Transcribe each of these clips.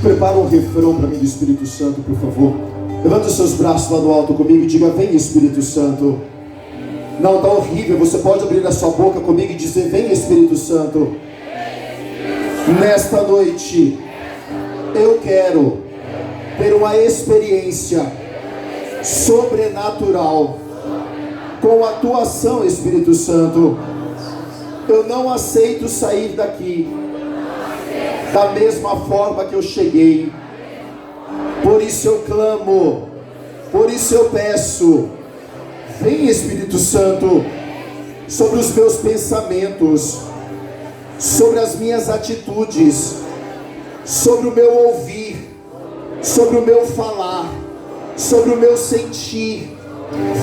Prepara um refrão para mim do Espírito Santo, por favor. Levanta os seus braços lá no alto comigo e diga: vem Espírito Santo. Não, está horrível. Você pode abrir a sua boca comigo e dizer: vem Espírito Santo. Nesta noite eu quero ter uma experiência sobrenatural com a tua ação, Espírito Santo. Eu não aceito sair daqui da mesma forma que eu cheguei. Por isso eu clamo, por isso eu peço: vem Espírito Santo sobre os meus pensamentos, sobre as minhas atitudes, sobre o meu ouvir, sobre o meu falar, sobre o meu sentir.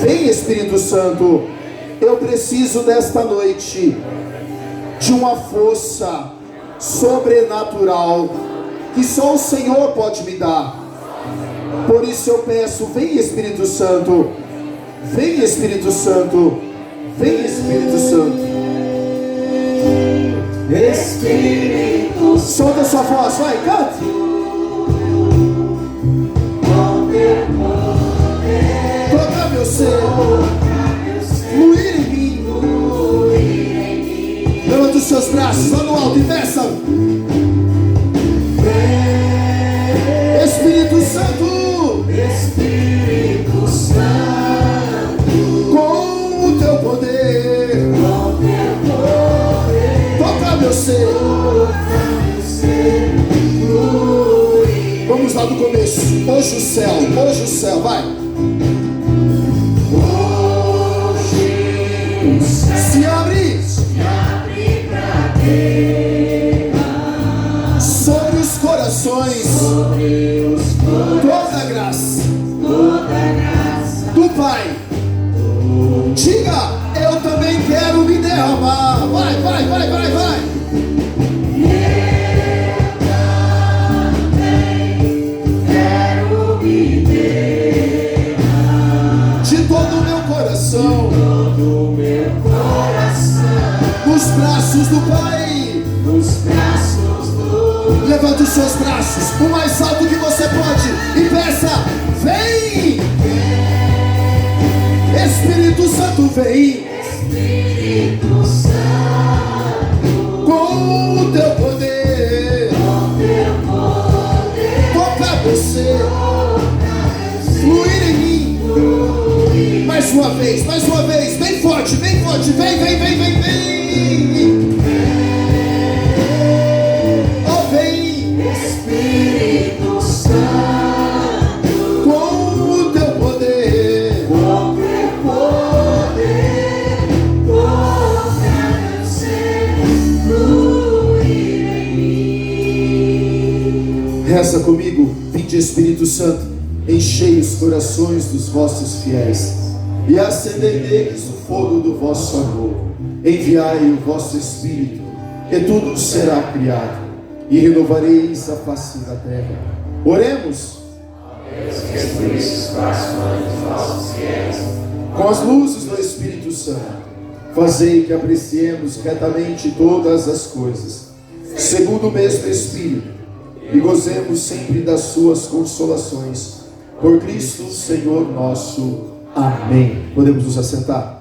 Vem Espírito Santo. Eu preciso desta noite de uma força sobrenatural que só o Senhor pode me dar. Por isso eu peço: vem Espírito Santo, vem Espírito Santo, vem Espírito Santo. Espírito, solta sua voz, vai, cante. Tocar meu ser, fluir em mim. Levanta os seus braços lá no alto e peça: Espírito Santo, Espírito Santo, com o teu poder, toca meu ser. Vamos lá do começo. Hoje o céu, vai. Se abre pra terra, sobre os corações, toda a graça do Pai. Diga: eu também quero me derramar. Vai. Eu também quero me derramar de todo o meu coração, nos braços do Pai. Levanta os seus braços o mais alto que você pode e peça: vem Espírito Santo, vem Espírito Santo, com o teu poder, toca você, fluir em mim. Mais uma vez, bem forte, vem. Oh, vem Espírito Santo, com o teu poder, toca meu ser, fluir em mim. Reza comigo: vinde Espírito Santo, enchei os corações dos vossos fiéis e acendei neles o fogo do vosso amor. Enviai o vosso Espírito, e tudo será criado, e renovareis a face da terra. Oremos. Com as luzes do Espírito Santo, fazei que apreciemos retamente todas as coisas, segundo o mesmo Espírito, e gozemos sempre das suas consolações. Por Cristo Senhor nosso. Amém. Podemos nos assentar.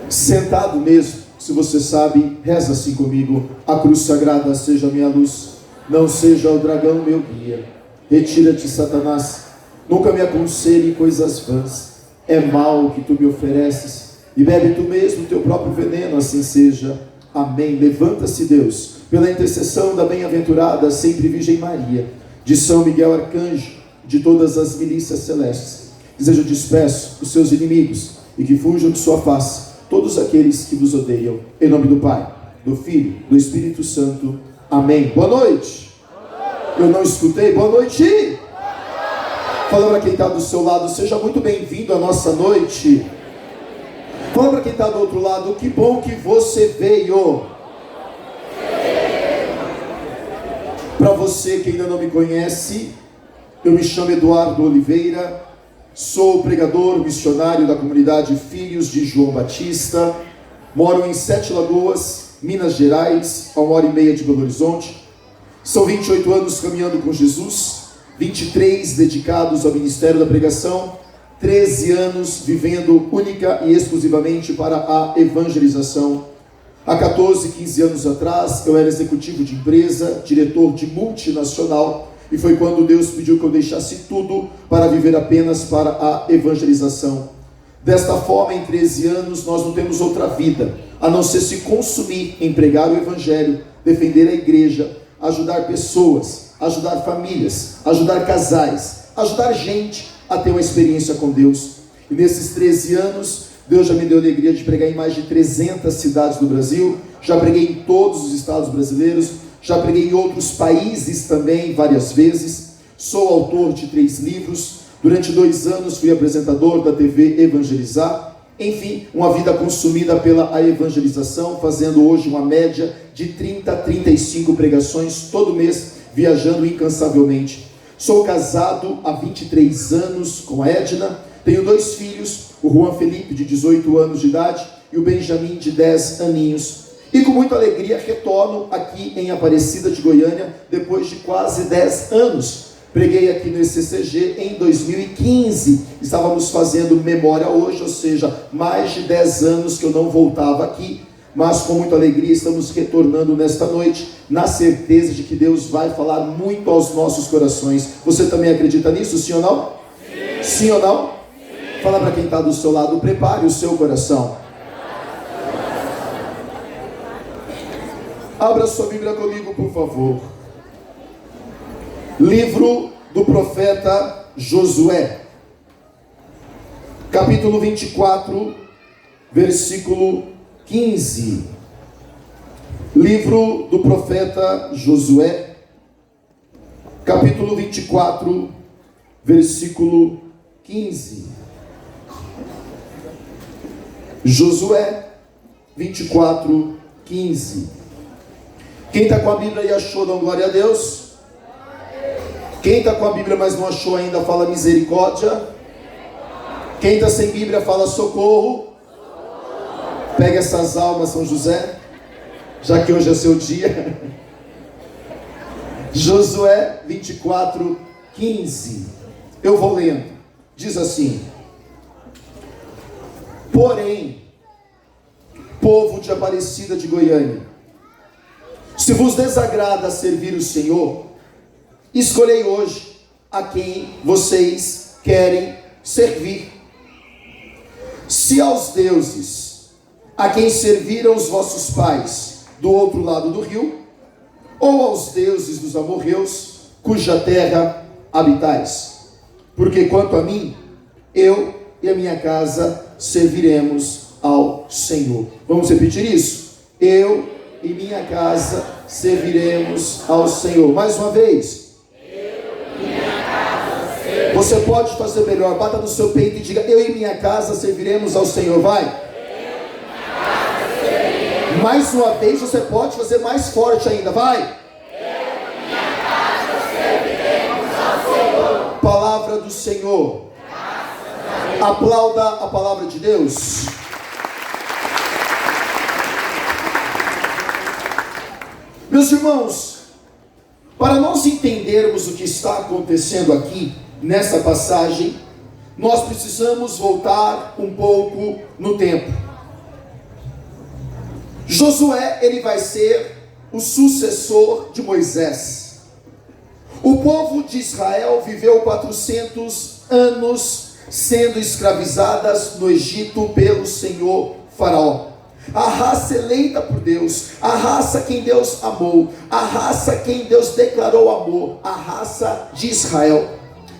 Sentado mesmo, se você sabe, reza assim comigo: a cruz sagrada seja minha luz, não seja o dragão meu guia. Retira-te, Satanás, nunca me aconselhe coisas vãs. É mal o que tu me ofereces, e bebe tu mesmo o teu próprio veneno, assim seja. Amém. Levanta-se, Deus, pela intercessão da bem-aventurada sempre Virgem Maria, de São Miguel Arcanjo, de todas as milícias celestes. Desejo disperso os seus inimigos, e que fujam de sua face todos aqueles que vos odeiam. Em nome do Pai, do Filho, do Espírito Santo. Amém. Boa noite. Eu não escutei. Boa noite. Fala para quem está do seu lado: seja muito bem-vindo à nossa noite. Fala para quem está do outro lado: que bom que você veio. Para você que ainda não me conhece, eu me chamo Eduardo Oliveira, sou pregador missionário da comunidade Filhos de João Batista, moro em Sete Lagoas Minas Gerais, a 1h30 de Belo Horizonte. São 28 anos caminhando com Jesus, 23 dedicados ao ministério da pregação, 13 anos vivendo única e exclusivamente para a evangelização. Há 14, 15 anos atrás, eu era executivo de empresa, diretor de multinacional, e foi quando Deus pediu que eu deixasse tudo para viver apenas para a evangelização. Desta forma, em 13 anos, nós não temos outra vida, a não ser se consumir em pregar o evangelho, defender a igreja, ajudar pessoas, ajudar famílias, ajudar casais, ajudar gente a ter uma experiência com Deus. E nesses 13 anos, Deus já me deu a alegria de pregar em mais de 300 cidades do Brasil, já preguei em todos os estados brasileiros, já preguei em outros países também, várias vezes. Sou autor de 3 livros, durante 2 anos fui apresentador da TV Evangelizar. Enfim, uma vida consumida pela evangelização, fazendo hoje uma média de 30 a 35 pregações todo mês, viajando incansavelmente. Sou casado há 23 anos com a Edna, tenho 2 filhos, o Juan Felipe, de 18 anos de idade, e o Benjamin, de 10 aninhos. E com muita alegria retorno aqui em Aparecida de Goiânia, depois de quase 10 anos. Preguei aqui no ECCG em 2015, estávamos fazendo memória hoje, ou seja, mais de 10 anos que eu não voltava aqui, mas com muita alegria estamos retornando nesta noite, na certeza de que Deus vai falar muito aos nossos corações. Você também acredita nisso, sim ou não? Sim, sim ou não? Sim. Fala para quem está do seu lado, prepare o seu coração. Abra sua Bíblia comigo, por favor. Livro do profeta Josué, capítulo 24, versículo 15. Livro do profeta Josué, capítulo 24, versículo 15. Josué 24, 15. Quem está com a Bíblia e achou, dá glória a Deus. Quem está com a Bíblia, mas não achou ainda, fala misericórdia. Quem está sem Bíblia, fala socorro. Pega essas almas, São José, já que hoje é seu dia. Josué 24, 15. Eu vou lendo. Diz assim: porém, povo de Aparecida de Goiânia, se vos desagrada servir o Senhor, escolhei hoje a quem vocês querem servir. Se aos deuses a quem serviram os vossos pais do outro lado do rio, ou aos deuses dos amorreus, cuja terra habitais. Porque quanto a mim, eu e a minha casa serviremos ao Senhor. Vamos repetir isso? Eu e minha casa serviremos ao Senhor. Mais uma vez. Eu e minha casa serviremos. Você pode fazer melhor. Bata no seu peito e diga: eu e minha casa serviremos ao Senhor. Vai. Eu e minha casa serviremos. Mais uma vez, você pode fazer mais forte ainda. Vai. Eu e minha casa serviremos ao Senhor. Palavra do Senhor. Aplauda a palavra de Deus. Meus irmãos, para nós entendermos o que está acontecendo aqui, nessa passagem, nós precisamos voltar um pouco no tempo. Josué, ele vai ser o sucessor de Moisés. O povo de Israel viveu 400 anos sendo escravizadas no Egito pelo senhor Faraó. A raça eleita por Deus, a raça quem Deus amou, a raça quem Deus declarou amor, a raça de Israel.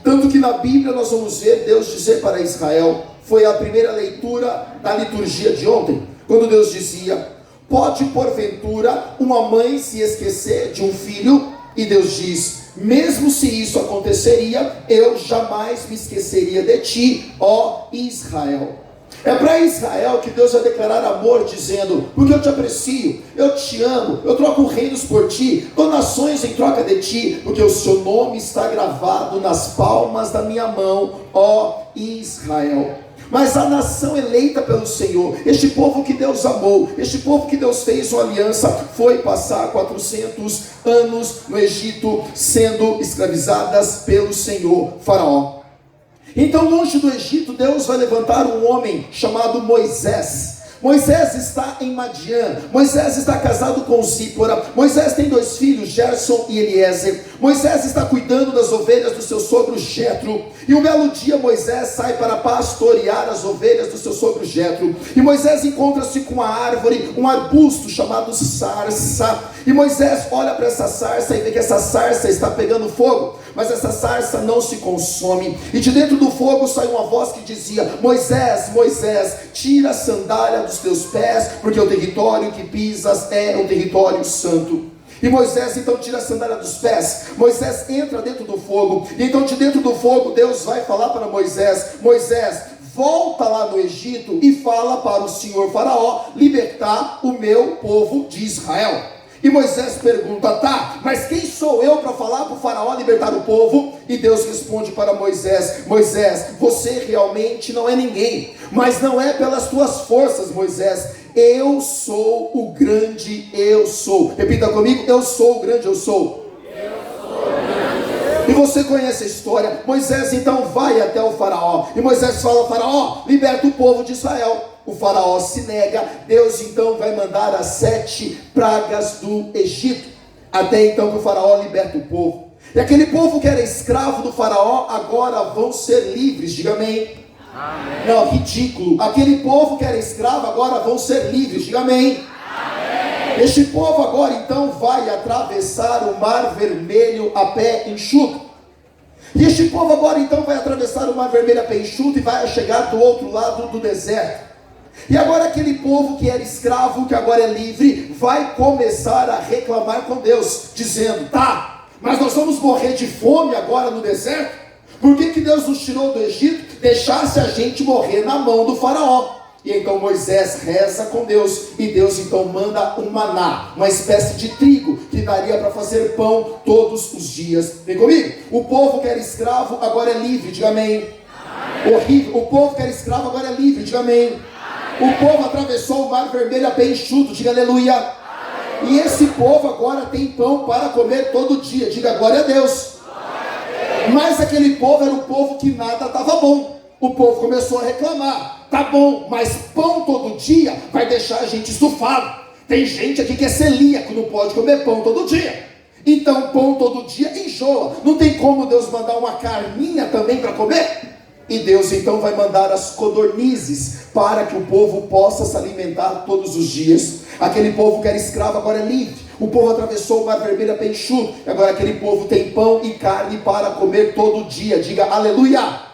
Tanto que na Bíblia nós vamos ver Deus dizer para Israel, foi a primeira leitura da liturgia de ontem, quando Deus dizia: pode porventura uma mãe se esquecer de um filho? E Deus diz: mesmo se isso aconteceria, eu jamais me esqueceria de ti, ó Israel. É para Israel que Deus vai declarar amor, dizendo: porque eu te aprecio, eu te amo, eu troco reinos por ti, dou nações em troca de ti, porque o seu nome está gravado nas palmas da minha mão, ó Israel. Mas a nação eleita pelo Senhor, este povo que Deus amou, este povo que Deus fez uma aliança, foi passar 400 anos no Egito, sendo escravizadas pelo Senhor Faraó. Então, longe do Egito, Deus vai levantar um homem chamado Moisés. Moisés está em Madiã. Moisés está casado com Zípora. Moisés tem 2 filhos, Gerson e Eliezer. Moisés está cuidando das ovelhas do seu sogro Jetro. E um belo dia Moisés sai para pastorear as ovelhas do seu sogro Jetro. E Moisés encontra-se com uma árvore, um arbusto chamado sarça. E Moisés olha para essa sarça e vê que essa sarça está pegando fogo. Mas essa sarça não se consome. E de dentro do fogo sai uma voz que dizia: Moisés, Moisés, tira a sandália dos teus pés, porque o território que pisas é um território santo. E Moisés então tira a sandália dos pés. Moisés entra dentro do fogo. E então de dentro do fogo Deus vai falar para Moisés: Moisés, volta lá no Egito e fala para o senhor Faraó libertar o meu povo de Israel. E Moisés pergunta: tá, mas quem sou eu para falar para o Faraó libertar o povo? E Deus responde para Moisés: Moisés, você realmente não é ninguém, mas não é pelas tuas forças, Moisés. Eu sou o grande eu sou. Repita comigo: eu sou o grande eu sou. E você conhece a história. Moisés então vai até o Faraó. E Moisés fala: Faraó, liberta o povo de Israel. O Faraó se nega. Deus então vai mandar as 7 pragas do Egito, até então que o Faraó liberta o povo. E aquele povo que era escravo do Faraó agora vão ser livres. Diga amém. Amém. Não, ridículo. Aquele povo que era escravo agora vão ser livres. Diga amém. Amém. Este povo agora então vai atravessar o Mar Vermelho a pé enxuto. E este povo agora então vai atravessar o Mar Vermelho a pé enxuto e vai chegar do outro lado do deserto. E agora aquele povo que era escravo, que agora é livre, vai começar a reclamar com Deus, dizendo: tá, mas nós vamos morrer de fome agora no deserto? Por que Deus nos tirou do Egito? Deixasse a gente morrer na mão do Faraó. E então Moisés reza com Deus, e Deus então manda um maná, uma espécie de trigo, que daria para fazer pão todos os dias. Vem comigo? O povo que era escravo agora é livre. Diga amém. Amém. Horrível. O povo que era escravo agora é livre. Diga amém. O povo atravessou o Mar Vermelho a pé enxuto. Diga aleluia. Aleluia. E esse povo agora tem pão para comer todo dia. Diga glória a Deus. Glória a Deus. Mas aquele povo era um povo que nada estava bom. O povo começou a reclamar: tá bom, mas pão todo dia vai deixar a gente estufado. Tem gente aqui que é celíaco, não pode comer pão todo dia. Então pão todo dia enjoa. Não tem como Deus mandar uma carninha também para comer? E Deus então vai mandar as codornizes para que o povo possa se alimentar todos os dias. Aquele povo que era escravo agora é livre. O povo atravessou o Mar Vermelho a pé enxuto. E agora aquele povo tem pão e carne para comer todo dia. Diga aleluia. Aleluia.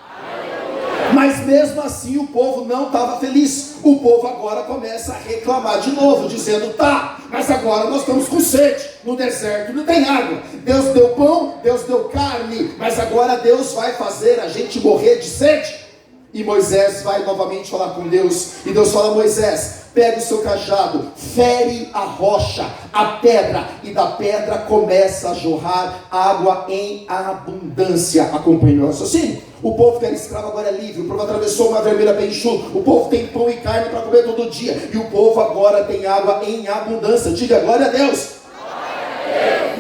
Mas mesmo assim o povo não estava feliz. O povo agora começa a reclamar de novo, dizendo: tá, mas agora nós estamos com sede. No deserto não tem água. Deus deu pão, Deus deu carne, mas agora Deus vai fazer a gente morrer de sede. E Moisés vai novamente falar com Deus. E Deus fala: Moisés, pega o seu cajado, fere a rocha, a pedra, e da pedra começa a jorrar água em abundância. Acompanhe o raciocínio. O povo que era escravo agora é livre. O povo atravessou o Mar Vermelho bem enxuto. O povo tem pão e carne para comer todo dia. E o povo agora tem água em abundância. Diga glória a Deus.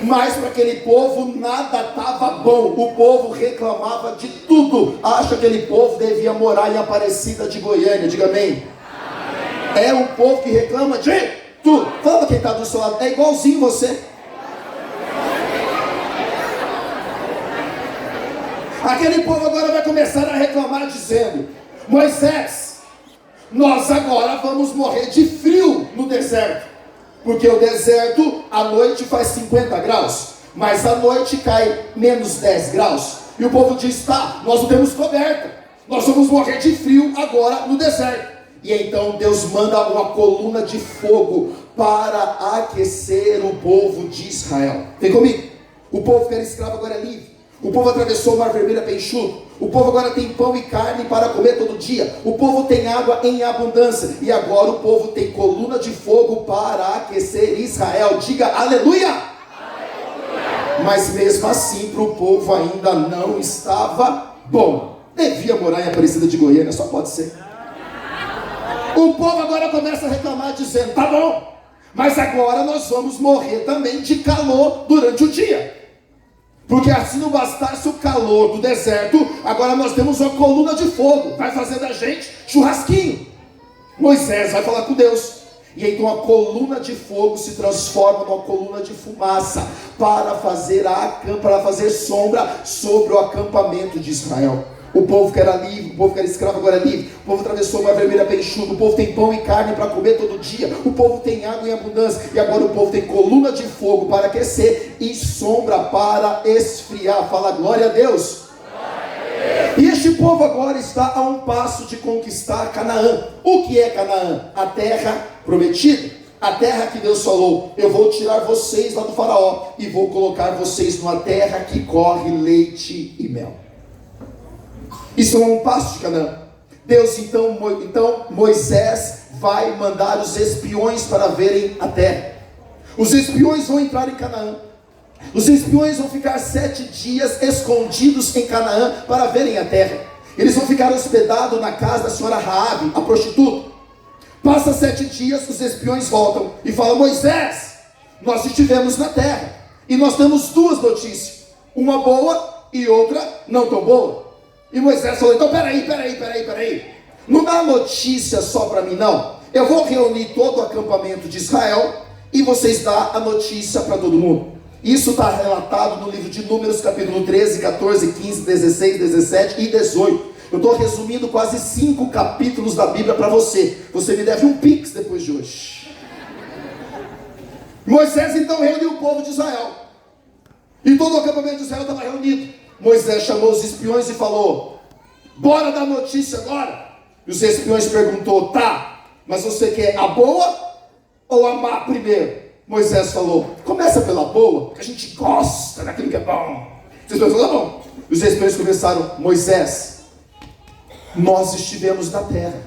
Mas para aquele povo nada estava bom. O povo reclamava de tudo. Acho que aquele povo devia morar em Aparecida de Goiânia. Diga amém. É um povo que reclama de tudo. Fala quem está do seu lado: é igualzinho você. Aquele povo agora vai começar a reclamar dizendo: Moisés, nós agora vamos morrer de frio no deserto. Porque o deserto, à noite faz 50 graus, mas à noite cai menos 10 graus. E o povo diz: tá, nós não temos coberta, nós vamos morrer de frio agora no deserto. E então Deus manda uma coluna de fogo para aquecer o povo de Israel. Vem comigo. O povo que era escravo agora é livre. O povo atravessou o Mar Vermelho a pé enxuto. O povo agora tem pão e carne para comer todo dia. O povo tem água em abundância. E agora o povo tem coluna de fogo para aquecer Israel. Diga aleluia. Aleluia. Mas mesmo assim para o povo ainda não estava bom. Devia morar em Aparecida de Goiânia, só pode ser. O povo agora começa a reclamar, dizendo: tá bom, mas agora nós vamos morrer também de calor durante o dia. Porque assim não bastasse o calor do deserto, agora nós temos uma coluna de fogo, vai fazer da gente churrasquinho. Moisés vai falar com Deus, e então a coluna de fogo se transforma numa coluna de fumaça, para fazer sombra sobre o acampamento de Israel. O povo que era livre, o povo que era escravo agora é livre. O povo atravessou o mar vermelho bem enxuto. O povo tem pão e carne para comer todo dia. O povo tem água em abundância. E agora o povo tem coluna de fogo para aquecer e sombra para esfriar. Fala glória a Deus. E este povo agora está a um passo de conquistar Canaã. O que é Canaã? A terra prometida. A terra que Deus falou: eu vou tirar vocês lá do faraó e vou colocar vocês numa terra que corre leite e mel. Isso é um passo de Canaã. Deus então Moisés vai mandar os espiões para verem a terra. Os espiões vão entrar em Canaã. Os espiões vão ficar 7 dias escondidos em Canaã para verem a terra. Eles vão ficar hospedados na casa da senhora Raabe, a prostituta. Passa 7 dias, os espiões voltam e falam: Moisés, nós estivemos na terra e nós temos 2 notícias, uma boa e outra não tão boa. E Moisés falou: então peraí, não dá notícia só para mim não. Eu vou reunir todo o acampamento de Israel e vocês dão a notícia para todo mundo. Isso está relatado no livro de Números, capítulo 13, 14, 15, 16, 17 e 18. Eu estou resumindo quase 5 capítulos da Bíblia para você. Você me deve um pix depois de hoje. Moisés então reuniu o povo de Israel. E todo o acampamento de Israel estava reunido. Moisés chamou os espiões e falou: bora dar notícia agora. E os espiões perguntou: tá, mas você quer a boa ou a má primeiro? Moisés falou: começa pela boa, que a gente gosta daquilo que é bom. Os espiões falaram: tá bom. Os espiões começaram: Moisés, nós estivemos na terra,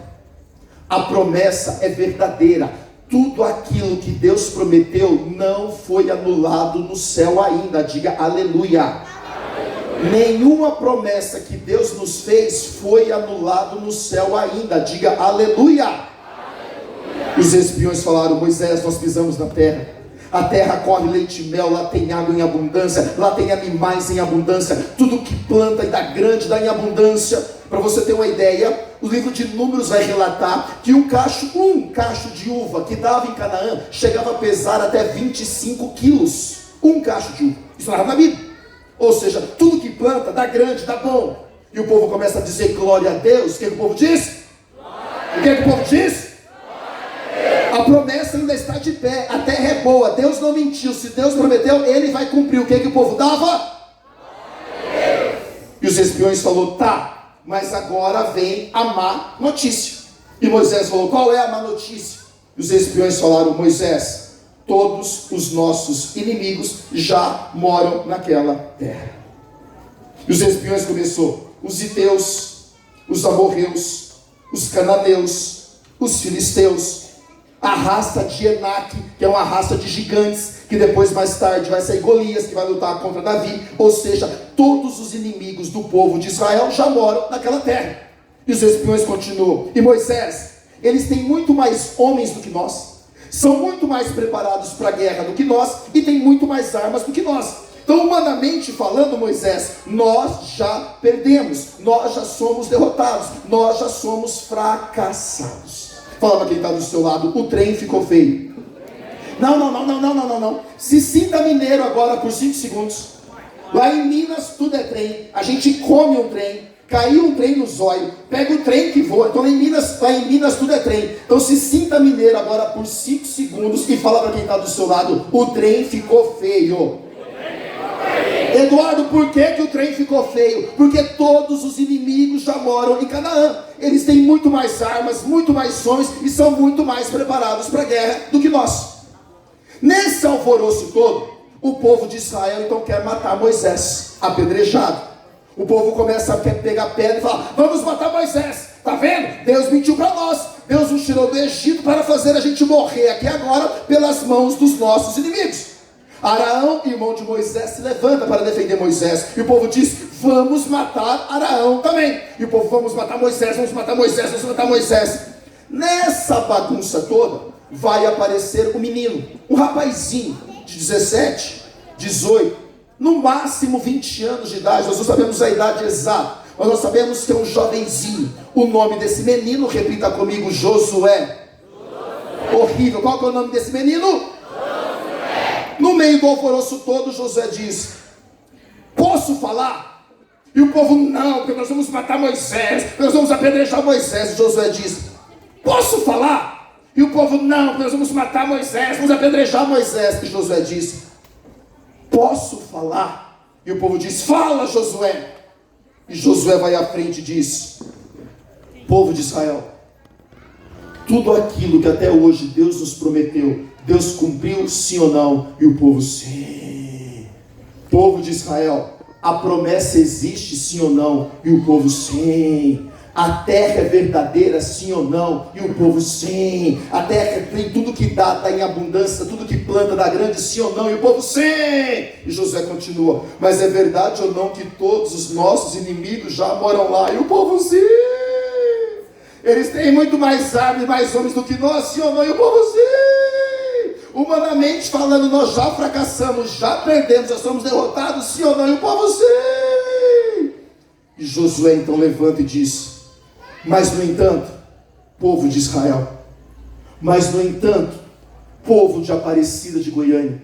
a promessa é verdadeira, tudo aquilo que Deus prometeu não foi anulado no céu ainda. Diga aleluia. Nenhuma promessa que Deus nos fez foi anulado no céu ainda. Diga aleluia. Os espiões falaram: Moisés, nós pisamos na terra, a terra corre leite e mel, lá tem água em abundância, lá tem animais em abundância, tudo que planta e dá grande dá em abundância. Para você ter uma ideia, o livro de Números vai relatar que um cacho de uva que dava em Canaã chegava a pesar até 25 quilos. Um cacho de uva. Isso narra na Bíblia. Ou seja, tudo que planta dá grande, dá bom. E o povo começa a dizer glória a Deus. O que o povo diz? O que o povo diz? A promessa ainda está de pé, a terra é boa, Deus não mentiu. Se Deus prometeu, Ele vai cumprir. O que o povo dava? E os espiões falaram: tá, mas agora vem a má notícia. E Moisés falou: qual é a má notícia? E os espiões falaram: Moisés, todos os nossos inimigos já moram naquela terra. E os espiões começou: os heteus, os amorreus, os cananeus, os filisteus, a raça de Enaque, que é uma raça de gigantes, que depois mais tarde vai sair Golias, que vai lutar contra Davi. Ou seja, todos os inimigos do povo de Israel já moram naquela terra. E os espiões continuam: e Moisés, eles têm muito mais homens do que nós, são muito mais preparados para a guerra do que nós, e têm muito mais armas do que nós. Então, humanamente falando, Moisés, nós já perdemos, nós já somos derrotados, nós já somos fracassados. Fala para quem está do seu lado: o trem ficou feio. Não. Se sinta mineiro agora por 5 segundos. Lá em Minas tudo é trem. A gente come um trem. Caiu um trem no zóio. Pega o trem que voa. Então lá em Minas tudo é trem. Então se sinta mineiro agora por 5 segundos e fala para quem está do seu lado: o trem ficou feio. Eduardo, por que o trem ficou feio? Porque todos os inimigos já moram em Canaã. Eles têm muito mais armas, muito mais homens e são muito mais preparados para a guerra do que nós. Nesse alvoroço todo, o povo de Israel então quer matar Moisés, apedrejado. O povo começa a pegar pedra e falar: vamos matar Moisés. Tá vendo? Deus mentiu para nós. Deus nos tirou do Egito para fazer a gente morrer aqui agora pelas mãos dos nossos inimigos. Araão, irmão de Moisés, se levanta para defender Moisés. E o povo diz: vamos matar Araão também. E o povo: vamos matar Moisés, vamos matar Moisés, vamos matar Moisés. Nessa bagunça toda, vai aparecer um menino, um rapazinho de 17, 18, no máximo 20 anos de idade. Nós não sabemos a idade exata, mas nós sabemos que é um jovenzinho. O nome desse menino, repita comigo, Josué. Horrível. Qual que é o nome desse menino? Josué. No meio do alvoroço todo, Josué diz: posso falar? E o povo: não, porque nós vamos matar Moisés, nós vamos apedrejar Moisés. E Josué diz: posso falar? E o povo: não, porque nós vamos matar Moisés, vamos apedrejar Moisés. E Josué diz: posso falar? E o povo diz: fala, Josué. E Josué vai à frente e diz: povo de Israel, tudo aquilo que até hoje Deus nos prometeu, Deus cumpriu, sim ou não? E o povo: sim. Povo de Israel, a promessa existe, sim ou não? E o povo: sim. A terra é verdadeira, sim ou não? E o povo: sim. A terra tem tudo que dá, está em abundância, tudo que planta dá grande, sim ou não? E o povo: sim. E Josué continua: mas é verdade ou não que todos os nossos inimigos já moram lá? E o povo: sim. Eles têm muito mais armas, mais homens do que nós, sim ou não? E o povo: sim. Humanamente falando, nós já fracassamos, já perdemos, já somos derrotados, sim ou não? E o povo: sim. E Josué então levanta e diz: mas no entanto, povo de Israel, mas no entanto, povo de Aparecida de Goiânia,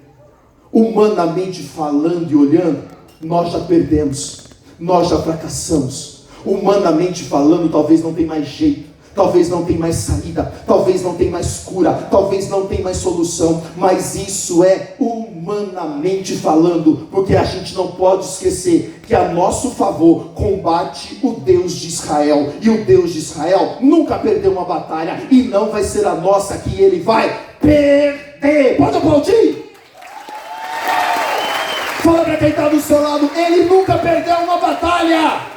humanamente falando e olhando, nós já perdemos, nós já fracassamos. Humanamente falando, talvez não tem mais jeito, talvez não tem mais saída, talvez não tem mais cura, talvez não tem mais solução, mas isso é humanamente falando, porque a gente não pode esquecer que a nosso favor combate o Deus de Israel, e o Deus de Israel nunca perdeu uma batalha, e não vai ser a nossa que ele vai perder. Pode aplaudir? Fala para quem está do seu lado: ele nunca perdeu uma batalha.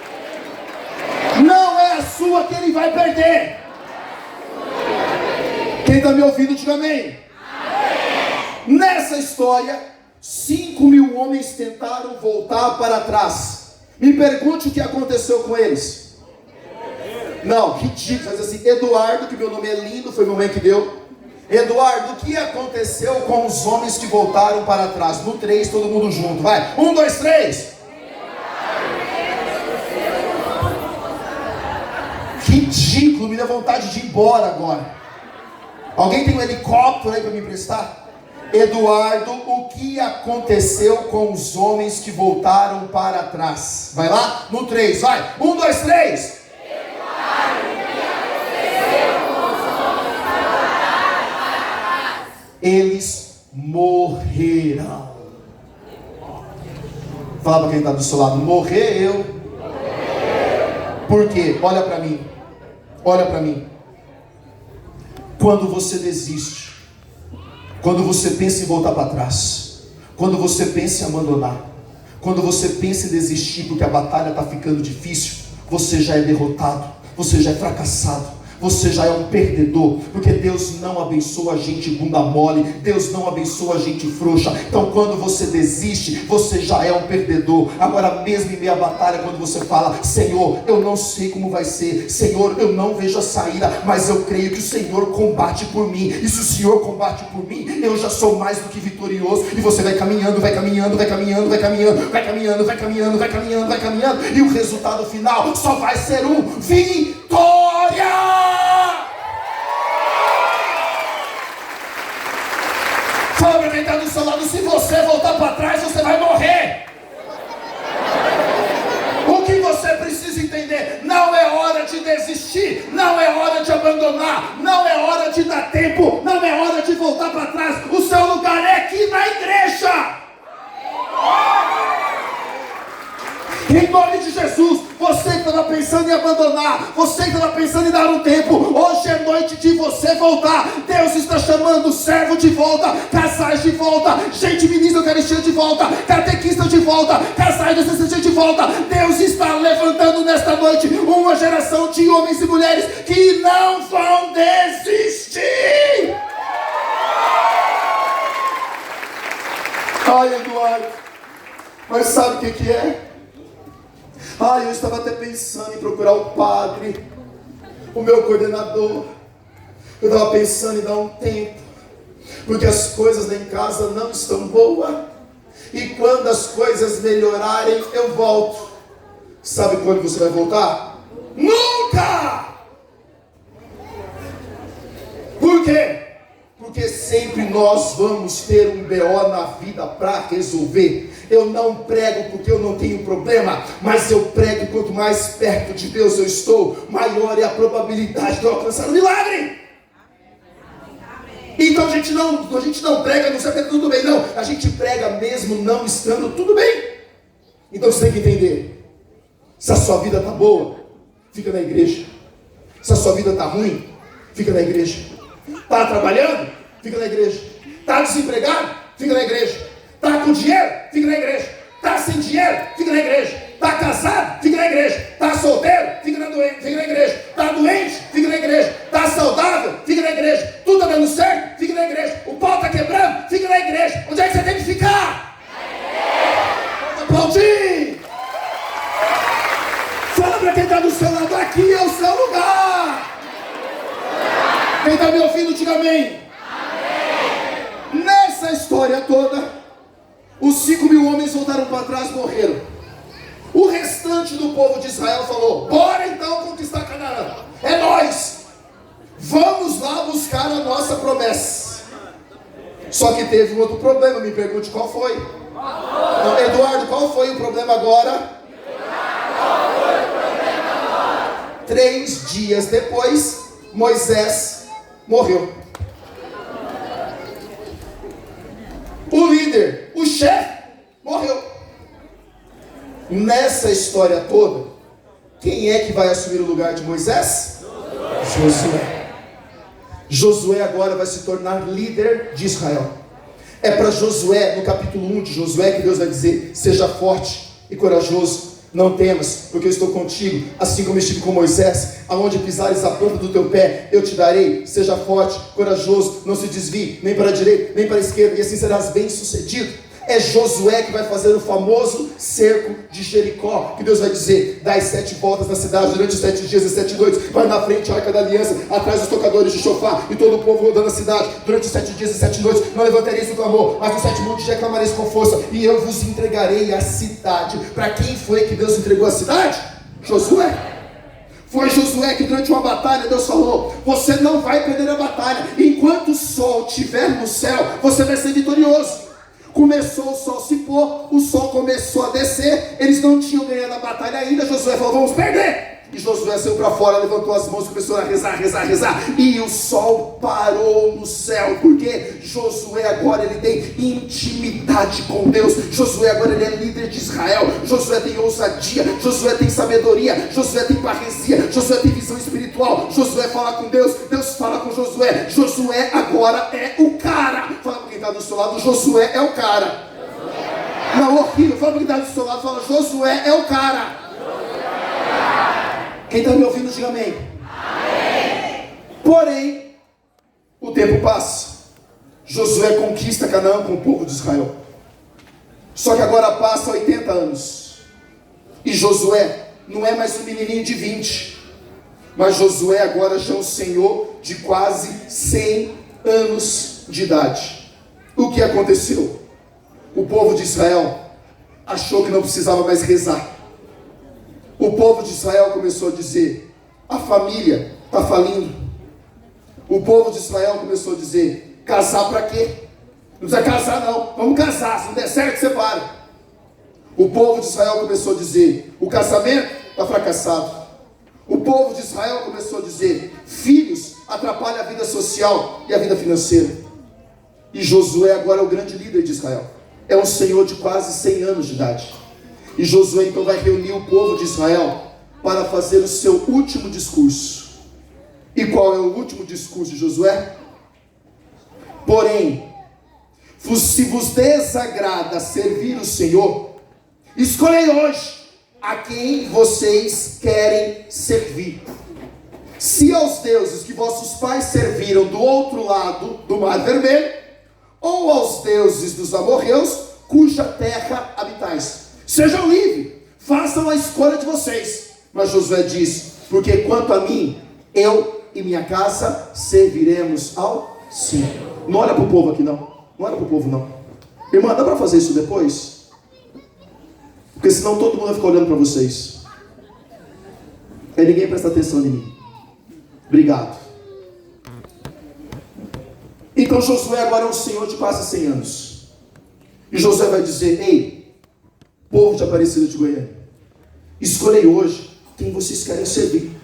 Não é a sua que ele vai perder. Quem está me ouvindo, diga amém. Nessa história, 5.000 homens tentaram voltar para trás. Me pergunte o que aconteceu com eles. Não, ridículo, mas assim: Eduardo, que meu nome é lindo, foi minha mãe que deu. Eduardo, o que aconteceu com os homens que voltaram para trás? No 3, todo mundo junto, vai. 1, 2, 3. Ridículo, me dá vontade de ir embora agora. Alguém tem um helicóptero aí para me emprestar? Eduardo, o que aconteceu com os homens que voltaram para trás? Vai lá, no 3, vai. 1, 2, 3. Eduardo, o que aconteceu com os homens que voltaram para trás? Eles morreram. Fala para quem está do seu lado: morreu. Por quê? Olha para mim. Olha para mim. Quando você desiste, quando você pensa em voltar para trás, quando você pensa em abandonar, quando você pensa em desistir porque a batalha está ficando difícil, você já é derrotado, você já é fracassado, você já é um perdedor, porque Deus não abençoa a gente bunda mole, Deus não abençoa a gente frouxa. Então quando você desiste, você já é um perdedor. Agora mesmo em meio à batalha, quando você fala: Senhor, eu não sei como vai ser, Senhor, eu não vejo a saída, mas eu creio que o Senhor combate por mim, e se o Senhor combate por mim, eu já sou mais do que vitorioso. E você vai caminhando, vai caminhando, vai caminhando, vai caminhando, vai caminhando, vai caminhando, vai caminhando, vai caminhando, e o resultado final só vai ser um: vitória! Fala para quem está do seu lado: se você voltar para trás, você vai morrer. O que você precisa entender: não é hora de desistir, não é hora de abandonar, não é hora de dar tempo, não é hora de voltar para trás. O seu lugar é aqui na igreja. Em nome de Jesus, você que estava pensando em abandonar, você que estava pensando em dar um tempo, hoje é noite de você voltar. Deus está chamando servo de volta, casais de volta, gente ministra Eucaristia de volta, catequista de volta, casais de assistente de volta. Deus está levantando nesta noite uma geração de homens e mulheres que não vão desistir. Ai, Eduardo, mas sabe o que é? Eu estava até pensando em procurar o padre, o meu coordenador, Eu estava pensando em dar um tempo, porque as coisas lá em casa não estão boas, e quando as coisas melhorarem, eu volto. Sabe quando você vai voltar? Nunca! Por quê? Porque sempre nós vamos ter um BO na vida para resolver. Eu não prego porque eu não tenho problema, mas eu prego quanto mais perto de Deus eu estou, maior é a probabilidade de eu alcançar o milagre. Então a gente não prega não sabe que tudo bem, não. A gente prega mesmo não estando tudo bem. Então você tem que entender. Se a sua vida está boa, fica na igreja. Se a sua vida está ruim, fica na igreja. Está trabalhando? Fica na igreja. Está desempregado? Fica na igreja. Está com dinheiro? Fica na igreja. Está sem dinheiro? Fica na igreja. Está casado? Fica na igreja. Está solteiro? Fica na igreja. Está doente? Fica na igreja. Está saudável? Fica na igreja. Tudo está dando certo? Fica na igreja. O pau está quebrando? Fica na igreja. Onde é que você tem que ficar? Pode aplaudir. Fala para quem está do seu lado, aqui é o seu lugar. Quem está me ouvindo, diga amém. Nessa história toda, os 5.000 homens voltaram para trás e morreram. O restante do povo de Israel falou: bora então conquistar Canaã. É nós. Vamos lá buscar a nossa promessa. Só que teve um outro problema, me pergunte qual foi. Não, Eduardo, qual foi o problema agora? 3 dias depois, Moisés morreu. O líder, o chefe, morreu. Nessa história toda, quem é que vai assumir o lugar de Moisés? Josué. Josué agora vai se tornar líder de Israel. É para Josué, no capítulo 1 de Josué, que Deus vai dizer: seja forte e corajoso, não temas, porque eu estou contigo, assim como estive com Moisés. Aonde pisares a planta do teu pé, eu te darei. Seja forte, corajoso, não se desvie nem para a direita, nem para a esquerda, e assim serás bem sucedido. É Josué que vai fazer o famoso cerco de Jericó, que Deus vai dizer: dá as 7 voltas na cidade durante os 7 dias e 7 noites. Vai na frente a arca da aliança, atrás os tocadores de chofar, e todo o povo rodando a cidade durante os 7 dias e 7 noites. Não levantareis o clamor, mas no 7º dia clamareis com força, e eu vos entregarei a cidade. Para quem foi que Deus entregou a cidade? Josué. Foi Josué que durante uma batalha Deus falou: você não vai perder a batalha. Enquanto o sol estiver no céu, você vai ser vitorioso. Começou o sol se pôr, o sol começou a descer, eles não tinham ganhado a batalha ainda. Josué falou: vamos perder. E Josué saiu para fora, levantou as mãos, começou a rezar. E o sol parou no céu, porque Josué agora ele tem intimidade com Deus. Josué agora ele é líder de Israel. Josué tem ousadia, Josué tem sabedoria, Josué tem parresia, Josué tem visão espiritual. Josué fala com Deus, Deus fala com Josué. Josué agora é o cara. Fala para quem está do seu lado: Josué é o cara. Não, horrível. Fala para quem está do seu lado, fala: Josué é o cara. Quem está me ouvindo, diga amém. Amém. Porém, o tempo passa. Josué conquista Canaã com o povo de Israel. Só que agora passa 80 anos. E Josué não é mais um menininho de 20. Mas Josué agora já é um senhor de quase 100 anos de idade. O que aconteceu? O povo de Israel achou que não precisava mais rezar. O povo de Israel começou a dizer: a família está falindo. O povo de Israel começou a dizer: casar para quê? Não precisa casar não, vamos casar, se não der certo, separa. O povo de Israel começou a dizer: o casamento está fracassado. O povo de Israel começou a dizer: filhos atrapalham a vida social e a vida financeira. E Josué agora é o grande líder de Israel. É um senhor de quase 100 anos de idade. E Josué então vai reunir o povo de Israel para fazer o seu último discurso. E qual é o último discurso de Josué? Porém, se vos desagrada servir o Senhor, escolhei hoje a quem vocês querem servir. Se aos deuses que vossos pais serviram do outro lado do Mar Vermelho, ou aos deuses dos amorreus, cuja terra habitais. Sejam livres, façam a escolha de vocês. Mas Josué diz: porque quanto a mim, eu e minha casa serviremos ao Senhor. Não olha para o povo aqui não. Não olha para o povo não. Irmã, dá para fazer isso depois? Porque senão todo mundo vai ficar olhando para vocês. Aí ninguém presta atenção em mim. Obrigado. Então Josué agora é um senhor de quase 100 anos. E Josué vai dizer: ei, povo de Aparecida de Goiânia, escolhei hoje quem vocês querem servir.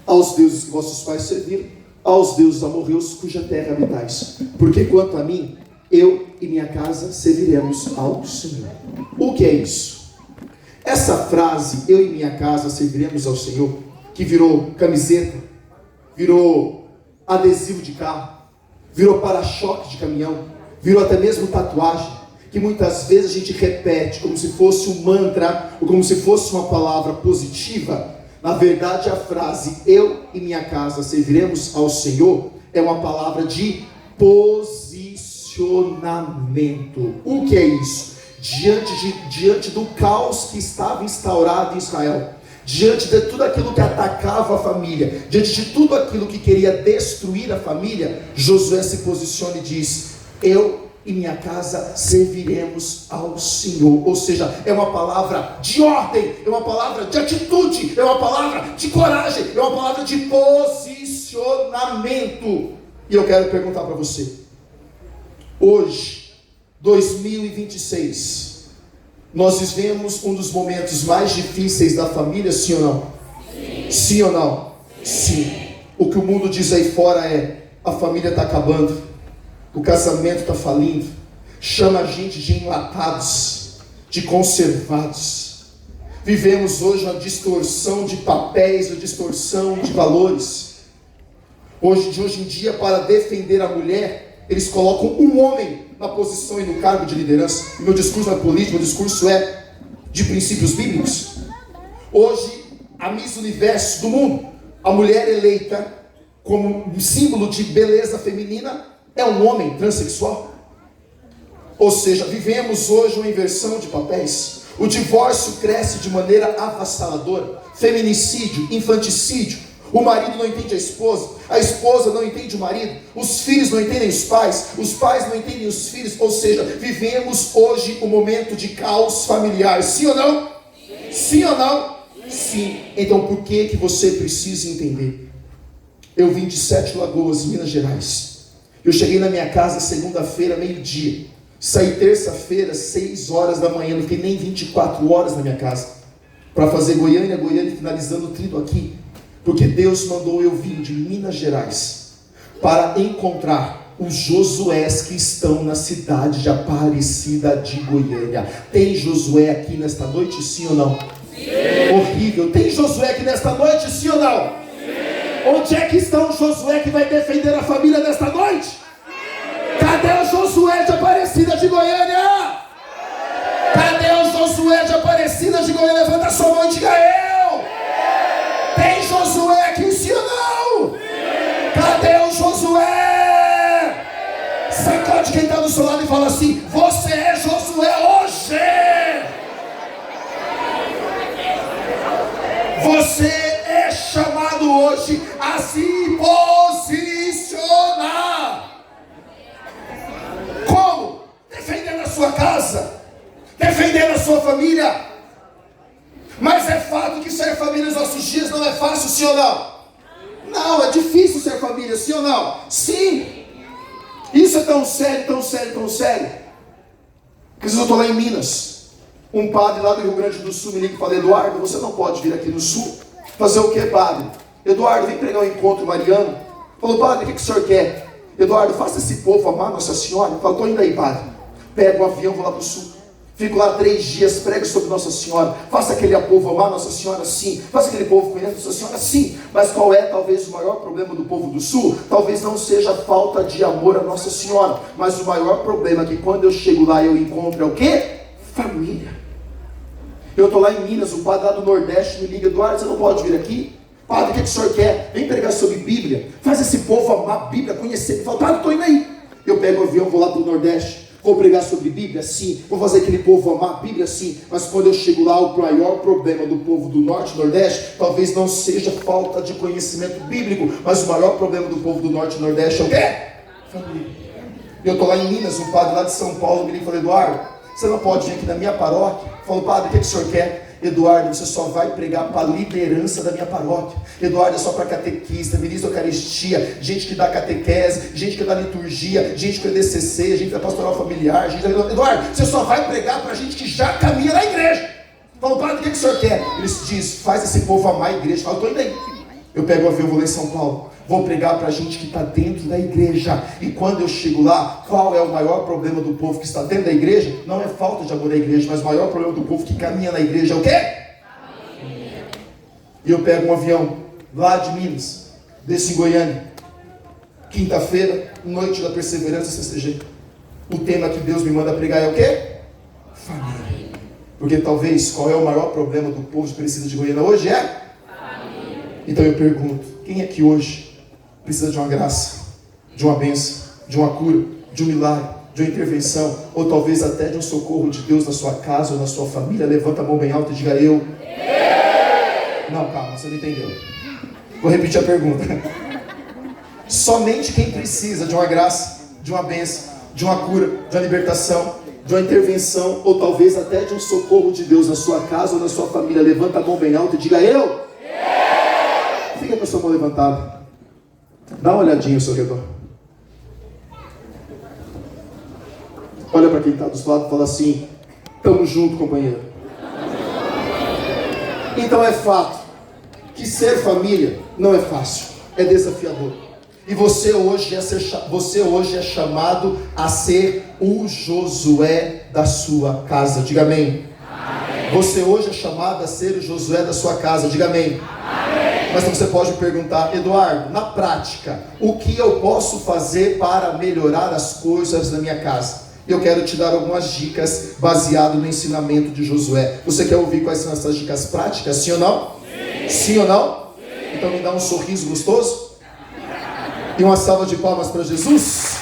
Aos deuses que vossos pais serviram, aos deuses amorreus cuja terra habitais. Porque quanto a mim, eu e minha casa serviremos ao Senhor. O que é isso? Essa frase, eu e minha casa serviremos ao Senhor, que virou camiseta, virou adesivo de carro, virou para-choque de caminhão, virou até mesmo tatuagem, que muitas vezes a gente repete como se fosse um mantra, ou como se fosse uma palavra positiva. Na verdade, a frase, eu e minha casa serviremos ao Senhor, é uma palavra de posicionamento. O que é isso? Diante do caos que estava instaurado em Israel, diante de tudo aquilo que atacava a família, diante de tudo aquilo que queria destruir a família, Josué se posiciona e diz: eu e minha casa serviremos ao Senhor. Ou seja, é uma palavra de ordem, é uma palavra de atitude, é uma palavra de coragem, é uma palavra de posicionamento. E eu quero perguntar para você, hoje, 2026, nós vivemos um dos momentos mais difíceis da família, sim ou não? Sim, sim ou não? Sim. O que o mundo diz aí fora é: a família está acabando, o casamento está falindo, chama a gente de enlatados, de conservados. Vivemos hoje uma distorção de papéis, uma distorção de valores. Hoje em dia, para defender a mulher, eles colocam um homem na posição e no cargo de liderança. O meu discurso não é político, meu discurso é de princípios bíblicos. Hoje, a Miss Universo do mundo, a mulher eleita como um símbolo de beleza feminina, é um homem transexual. Ou seja, vivemos hoje uma inversão de papéis. O divórcio cresce de maneira avassaladora. Feminicídio, infanticídio. O marido não entende a esposa não entende o marido, os filhos não entendem os pais não entendem os filhos. Ou seja, vivemos hoje um momento de caos familiar. Sim ou não? Sim, sim ou não? Sim. Sim. Então por que você precisa entender? Eu vim de Sete Lagoas, Minas Gerais. Eu cheguei na minha casa segunda-feira, meio-dia. Saí terça-feira, 6 horas da manhã. Não fiquei nem 24 horas na minha casa para fazer Goiânia, finalizando tudo aqui. Porque Deus mandou eu vir de Minas Gerais para encontrar os Josués que estão na cidade de Aparecida de Goiânia. Tem Josué aqui nesta noite, sim ou não? Sim. Horrível. Tem Josué aqui nesta noite, sim ou não? Sim. Onde é que está o Josué que vai defender a família nesta noite? Sim. Cadê o Josué de Aparecida de Goiânia? Cadê o Josué de Aparecida de Goiânia? Levanta sua mão e diga: eu. Tem Josué aqui, sim ou não? Sim. Cadê o Josué? Sacode quem está do seu lado e fala assim: você é Josué hoje. Você é chamado hoje a se posicionar. Como? Defendendo a sua casa, defendendo a sua família. Mas é fato que ser família nos nossos dias não é fácil, sim ou não? Não, é difícil ser família, sim ou não? Sim. Isso é tão sério, tão sério, tão sério. Às vezes eu estou lá em Minas, um padre lá do Rio Grande do Sul me liga e fala: Eduardo, você não pode vir aqui no Sul. Fazer o que, padre? Eduardo, vem pregar um encontro mariano. Falou: padre, o que o senhor quer? Eduardo, faça esse povo amar Nossa Senhora. Falou: estou indo aí, padre. Pego o avião, vou lá para o Sul. Fico lá 3 dias, prego sobre Nossa Senhora. Faça aquele povo amar Nossa Senhora, sim. Faça aquele povo conhecer Nossa Senhora, sim. Mas qual é talvez o maior problema do povo do Sul? Talvez não seja a falta de amor a Nossa Senhora. Mas o maior problema é que quando eu chego lá eu encontro é o quê? Família. Eu estou lá em Minas, o padre lá do Nordeste me liga: Eduardo, você não pode vir aqui? Padre, o que o senhor quer? Vem pregar sobre Bíblia. Faz esse povo amar a Bíblia, conhecer. Eu falo: padre, estou indo aí. Eu pego o avião, vou lá para o Nordeste. Vou pregar sobre Bíblia? Sim. Vou fazer aquele povo amar a Bíblia? Sim. Mas quando eu chego lá, o maior problema do povo do Norte e Nordeste, talvez não seja falta de conhecimento bíblico, mas o maior problema do povo do Norte e Nordeste é o quê? Família. Eu estou lá em Minas, um padre lá de São Paulo me ligou e falou: Eduardo, você não pode vir aqui na minha paróquia? Falou: padre, o que o senhor quer? Eduardo, você só vai pregar para a liderança da minha paróquia. Eduardo, é só para catequista, ministro da Eucaristia, gente que dá catequese, gente que dá liturgia, gente que é DCC, gente da pastoral familiar, gente da... Eduardo, você só vai pregar para gente que já caminha na igreja. Falou: padre, o que o senhor quer? Ele diz: faz esse povo amar a igreja. Fala: estou indo aí. Eu pego o avião, vou lá em São Paulo. Vou pregar para a gente que está dentro da igreja. E quando eu chego lá, qual é o maior problema do povo que está dentro da igreja? Não é falta de amor à igreja, mas o maior problema do povo que caminha na igreja é o quê? E eu pego um avião lá de Minas, desço em Goiânia, quinta-feira, noite da perseverança CCG. O tema que Deus me manda pregar é o quê? Família. Porque talvez, qual é o maior problema do povo que precisa de Goiânia hoje? É família. Então eu pergunto, quem aqui hoje precisa de uma graça, de uma bênção, de uma cura, de um milagre, de uma intervenção, ou talvez até de um socorro de Deus na sua casa ou na sua família? Levanta a mão bem alta e diga: eu. Não, calma, você não entendeu. Vou repetir a pergunta. Somente quem precisa de uma graça, de uma bênção, de uma cura, de uma libertação, de uma intervenção, ou talvez até de um socorro de Deus na sua casa ou na sua família, levanta a mão bem alta e diga: eu. Fica com a sua mão levantada. Dá uma olhadinha ao seu redor. Olha para quem está do seu lado e fala assim: tamo junto, companheiro. Então é fato que ser família não é fácil, é desafiador. E você hoje é chamado a ser o Josué da sua casa. Diga amém. Amém. Você hoje é chamado a ser o Josué da sua casa. Diga amém. Amém. Mas você pode me perguntar: Eduardo, na prática, o que eu posso fazer para melhorar as coisas na minha casa? Eu quero te dar algumas dicas baseado no ensinamento de Josué. Você quer ouvir quais são essas dicas práticas? Sim ou não? Sim. Sim ou não? Sim. Então me dá um sorriso gostoso e uma salva de palmas para Jesus.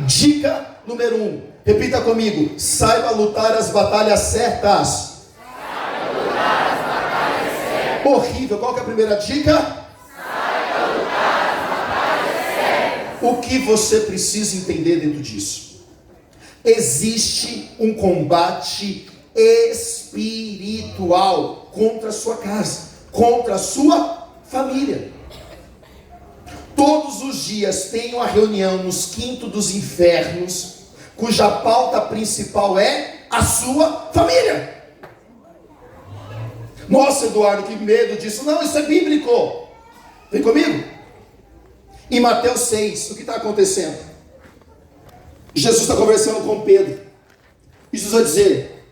Dica número 1. Repita comigo: saiba lutar as batalhas certas. Saiba lutar as batalhas certas. Horrível. Qual que é a primeira dica? Saiba lutar as batalhas certas. O que você precisa entender dentro disso? Existe um combate espiritual contra a sua casa, contra a sua família. Todos os dias tem uma reunião nos quintos dos infernos, cuja pauta principal é a sua família. Nossa, Eduardo, que medo disso. Não, isso é bíblico. Vem comigo. Em Mateus 6, o que está acontecendo? Jesus está conversando com Pedro. E Jesus vai dizer: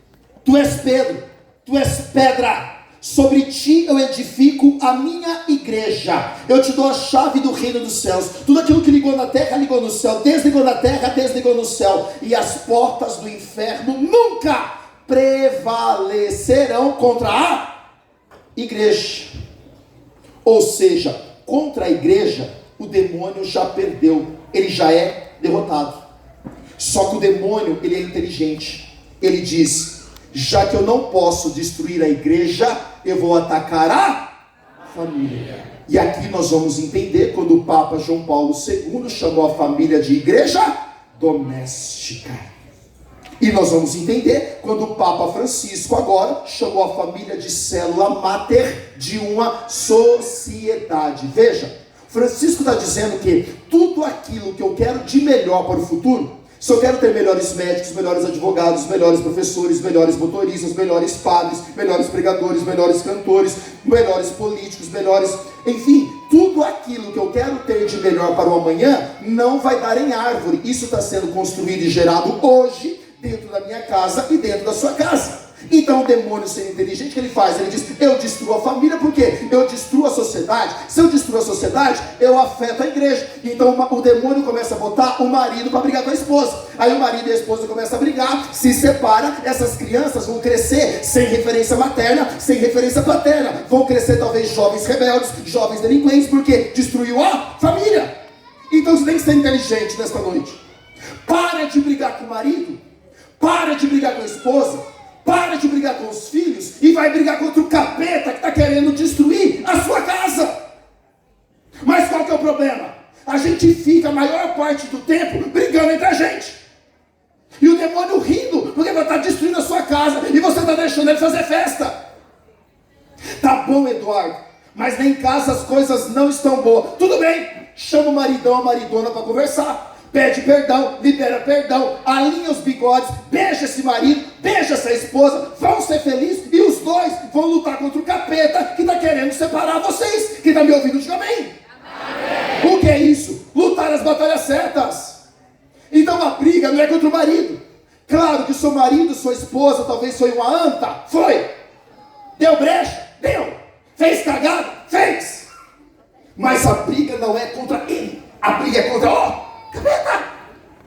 tu és Pedro, tu és pedra. Sobre ti eu edifico a minha igreja. Eu te dou a chave do reino dos céus. Tudo aquilo que ligou na terra, ligou no céu. Desligou na terra, desligou no céu. E as portas do inferno nunca prevalecerão contra a igreja. Ou seja, contra a igreja, o demônio já perdeu. Ele já é derrotado. Só que o demônio, ele é inteligente. Ele diz: já que eu não posso destruir a igreja, eu vou atacar a família. E aqui nós vamos entender quando o Papa João Paulo II chamou a família de igreja doméstica. E nós vamos entender quando o Papa Francisco agora chamou a família de célula máter de uma sociedade. Veja, Francisco está dizendo que tudo aquilo que eu quero de melhor para o futuro, se eu quero ter melhores médicos, melhores advogados, melhores professores, melhores motoristas, melhores padres, melhores pregadores, melhores cantores, melhores políticos, melhores... Enfim, tudo aquilo que eu quero ter de melhor para o amanhã não vai dar em árvore. Isso está sendo construído e gerado hoje dentro da minha casa e dentro da sua casa. Então o demônio, sendo inteligente, o que ele faz? Ele diz, eu destruo a família, porque eu destruo a sociedade. Se eu destruo a sociedade, eu afeto a igreja. Então o demônio começa a botar o marido para brigar com a esposa. Aí o marido e a esposa começam a brigar, se separam. Essas crianças vão crescer sem referência materna, sem referência paterna. Vão crescer talvez jovens rebeldes, jovens delinquentes, porque destruiu a família. Então você tem que ser inteligente nesta noite. Para de brigar com o marido, para de brigar com a esposa, para de brigar com os filhos e vai brigar contra o capeta que está querendo destruir a sua casa. Mas qual que é o problema? A gente fica a maior parte do tempo brigando entre a gente. E o demônio rindo, porque vai estar destruindo a sua casa e você está deixando ele fazer festa. Tá bom, Eduardo, mas nem em casa as coisas não estão boas. Tudo bem, chama o maridão, a maridona para conversar. Pede perdão, libera perdão, alinha os bigodes, beija esse marido, beija essa esposa, vão ser felizes e os dois vão lutar contra o capeta que está querendo separar vocês. Quem está me ouvindo, diga amém. Amém. O que é isso? Lutar as batalhas certas. Então a briga não é contra o marido. Claro que seu marido, sua esposa, talvez foi uma anta, foi. Deu brecha? Deu. Fez cagada? Fez. Mas a briga não é contra ele, a briga é contra o capeta.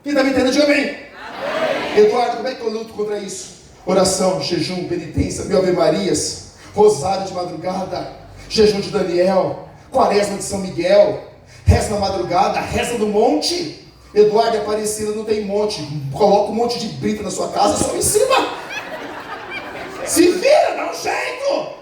Quem está me entendendo, diga bem. Amém. Eduardo, como é que eu luto contra isso? Oração, jejum, penitência, mil Ave Marias, rosário de madrugada, jejum de Daniel, quaresma de São Miguel, reza na madrugada, reza do monte. Eduardo, Aparecida não tem monte, coloca um monte de brita na sua casa, sobe em cima. Se vira, dá um jeito.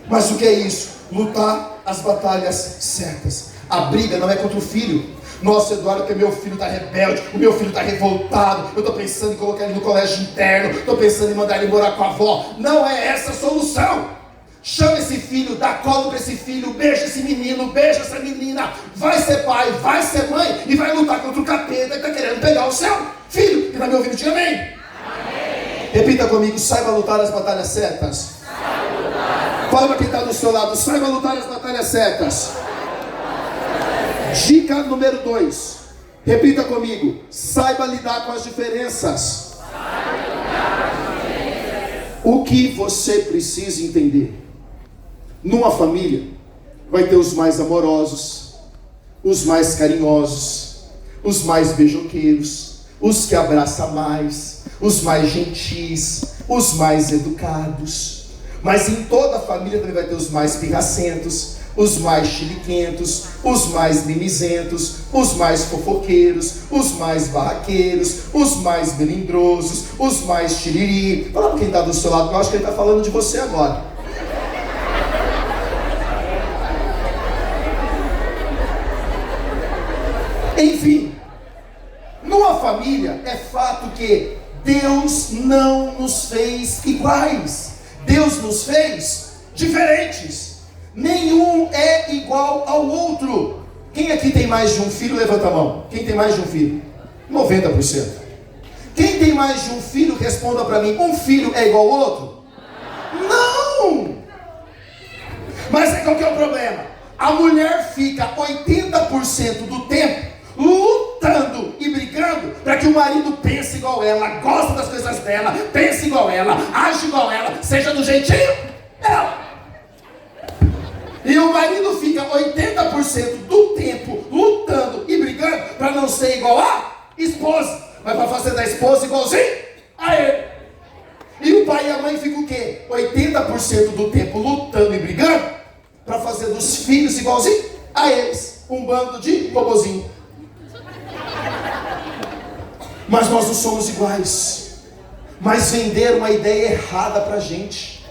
Mas o que é isso? Lutar as batalhas certas. A briga não é contra o filho. Nossa, Eduardo, que meu filho está rebelde, o meu filho está revoltado, eu estou pensando em colocar ele no colégio interno, estou pensando em mandar ele morar com a avó. Não é essa a solução. Chama esse filho, dá colo para esse filho, beija esse menino, beija essa menina, vai ser pai, vai ser mãe e vai lutar contra o capeta que está querendo pegar o seu filho. Que está me ouvindo, diga amém. Amém. Repita comigo, saiba lutar as batalhas certas. Fala para quem está do seu lado, saiba lutar as batalhas certas. Dica número 2. Repita comigo. Saiba lidar com as diferenças. O que você precisa entender? Numa família, vai ter os mais amorosos, os mais carinhosos, os mais beijoqueiros, os que abraçam mais, os mais gentis, os mais educados. Mas em toda a família também vai ter os mais pirracentos, os mais chiliquentos, os mais mimizentos, os mais fofoqueiros, os mais barraqueiros, os mais melindrosos, os mais tiriri. Fala para quem está do seu lado, eu acho que ele está falando de você agora. Enfim, numa família é fato que Deus não nos fez iguais. Deus nos fez diferentes. Nenhum é igual ao outro. Quem aqui tem mais de um filho, levanta a mão. Quem tem mais de um filho? 90%. Quem tem mais de um filho, responda para mim. Um filho é igual ao outro? Não! Mas qual que é o problema? A mulher fica 80% do tempo lutando e brigando para que o marido pense igual ela, goste das coisas dela, pense igual ela, age igual ela, seja do jeitinho dela. E o marido fica 80% do tempo lutando e brigando para não ser igual a esposa, mas para fazer da esposa igualzinho a ele. E o pai e a mãe ficam o quê? 80% do tempo lutando e brigando para fazer dos filhos igualzinho a eles. Um bando de bobozinho. Mas nós não somos iguais. Mas venderam uma ideia errada para a gente.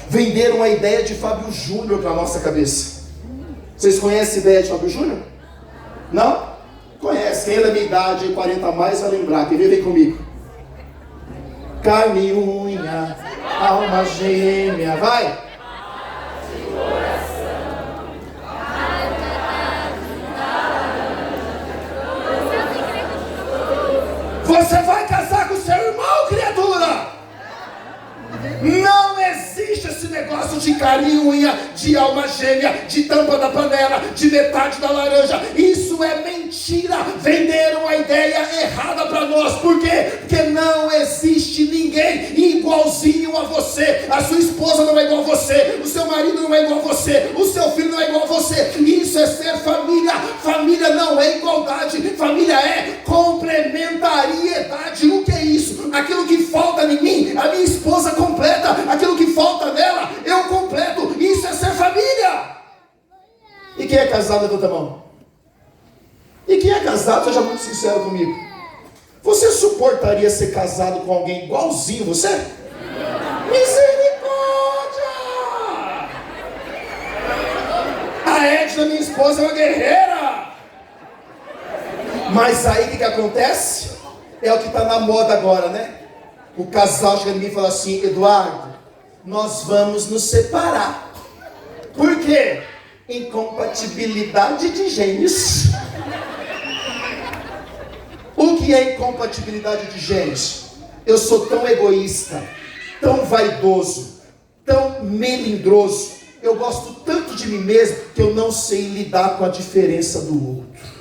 Venderam uma ideia de Fábio Júnior para a nossa cabeça. Vocês conhecem a ideia de Fábio Júnior? Não? Conhece. Quem é da minha idade, 40 a mais, vai lembrar. Quem vem comigo? Carne e unha, alma gêmea. Vai! Você vai casar com seu irmão, criatura! Não existe esse negócio pedaço de carne e unha, de alma gêmea, de tampa da panela, de metade da laranja. Isso é mentira. Venderam a ideia errada para nós. Por quê? Porque não existe ninguém igualzinho a você. A sua esposa não é igual a você, o seu marido não é igual a você, o seu filho não é igual a você. Isso é ser família. Família não é igualdade, família é complementariedade. O que é isso? Aquilo que falta em mim, a minha esposa completa. Aquilo que falta nela, eu completo. Isso é ser família. E quem é casado, levanta a mão. E quem é casado, seja muito sincero comigo. Você suportaria ser casado com alguém igualzinho você? Misericórdia! A Edna, minha esposa, é uma guerreira. Mas aí o que acontece? É o que está na moda agora, né? O casal chega em mim e fala assim: Eduardo, nós vamos nos separar. Por quê? Incompatibilidade de gênios. O que é incompatibilidade de gênios? Eu sou tão egoísta, tão vaidoso, tão melindroso, eu gosto tanto de mim mesmo, que eu não sei lidar com a diferença do outro.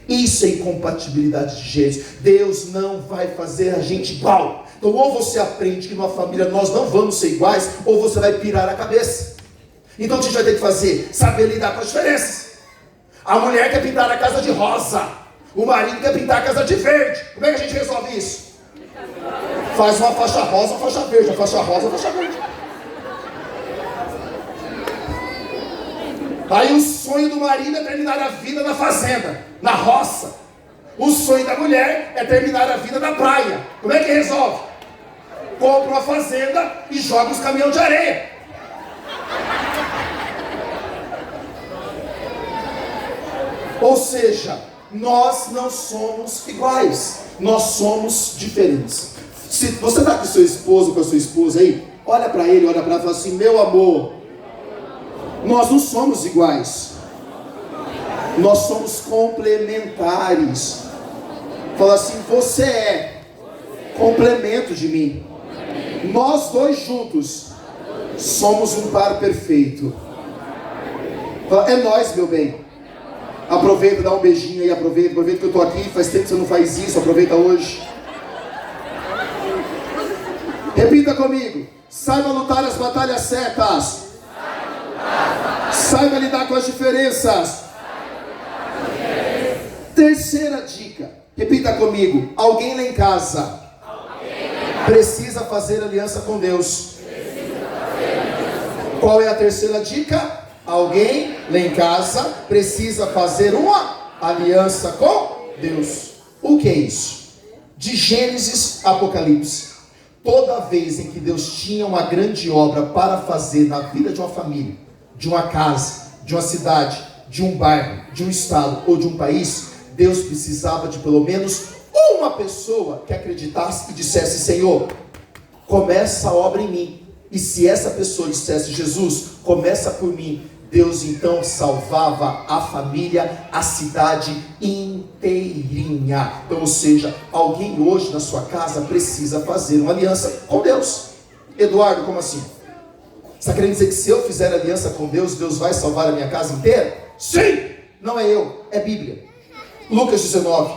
Isso é incompatibilidade de gênios. Deus não vai fazer a gente igual. Então ou você aprende que numa família nós não vamos ser iguais, ou você vai pirar a cabeça. Então o que a gente vai ter que fazer? Saber lidar com as diferenças. A mulher quer pintar a casa de rosa, o marido quer pintar a casa de verde. Como é que a gente resolve isso? Faz uma faixa rosa, uma faixa verde, uma faixa rosa, uma faixa verde. Aí o sonho do marido é terminar a vida na fazenda, na roça. O sonho da mulher é terminar a vida na praia. Como é que resolve? Compra uma fazenda e joga os caminhões de areia. Ou seja, nós não somos iguais, nós somos diferentes. Se você está com o seu esposo, com a sua esposa aí, olha para ele, olha para ela e fala assim: meu amor, nós não somos iguais, nós somos complementares. Fala assim: você é complemento de mim. Nós dois juntos somos um par perfeito. Fala: é nós, meu bem. Aproveita, dá um beijinho aí, aproveita que eu estou aqui, faz tempo que você não faz isso, aproveita hoje. Repita comigo: saiba lutar as batalhas certas, saiba lidar com as diferenças. Terceira dica, repita comigo: alguém lá em casa precisa fazer aliança com Deus. Qual é a terceira dica? Alguém lá em casa precisa fazer uma aliança com Deus. O que é isso? De Gênesis a Apocalipse, toda vez em que Deus tinha uma grande obra para fazer na vida de uma família, de uma casa, de uma cidade, de um bairro, de um estado ou de um país, Deus precisava de pelo menos uma pessoa que acreditasse e dissesse: Senhor, começa a obra em mim. E se essa pessoa dissesse: Jesus, começa por mim, Deus então salvava a família, a cidade inteirinha. Então, ou seja, alguém hoje na sua casa precisa fazer uma aliança com Deus. Eduardo, como assim? Você está querendo dizer que se eu fizer aliança com Deus, Deus vai salvar a minha casa inteira? Sim! Não é eu, é Bíblia. Lucas 19,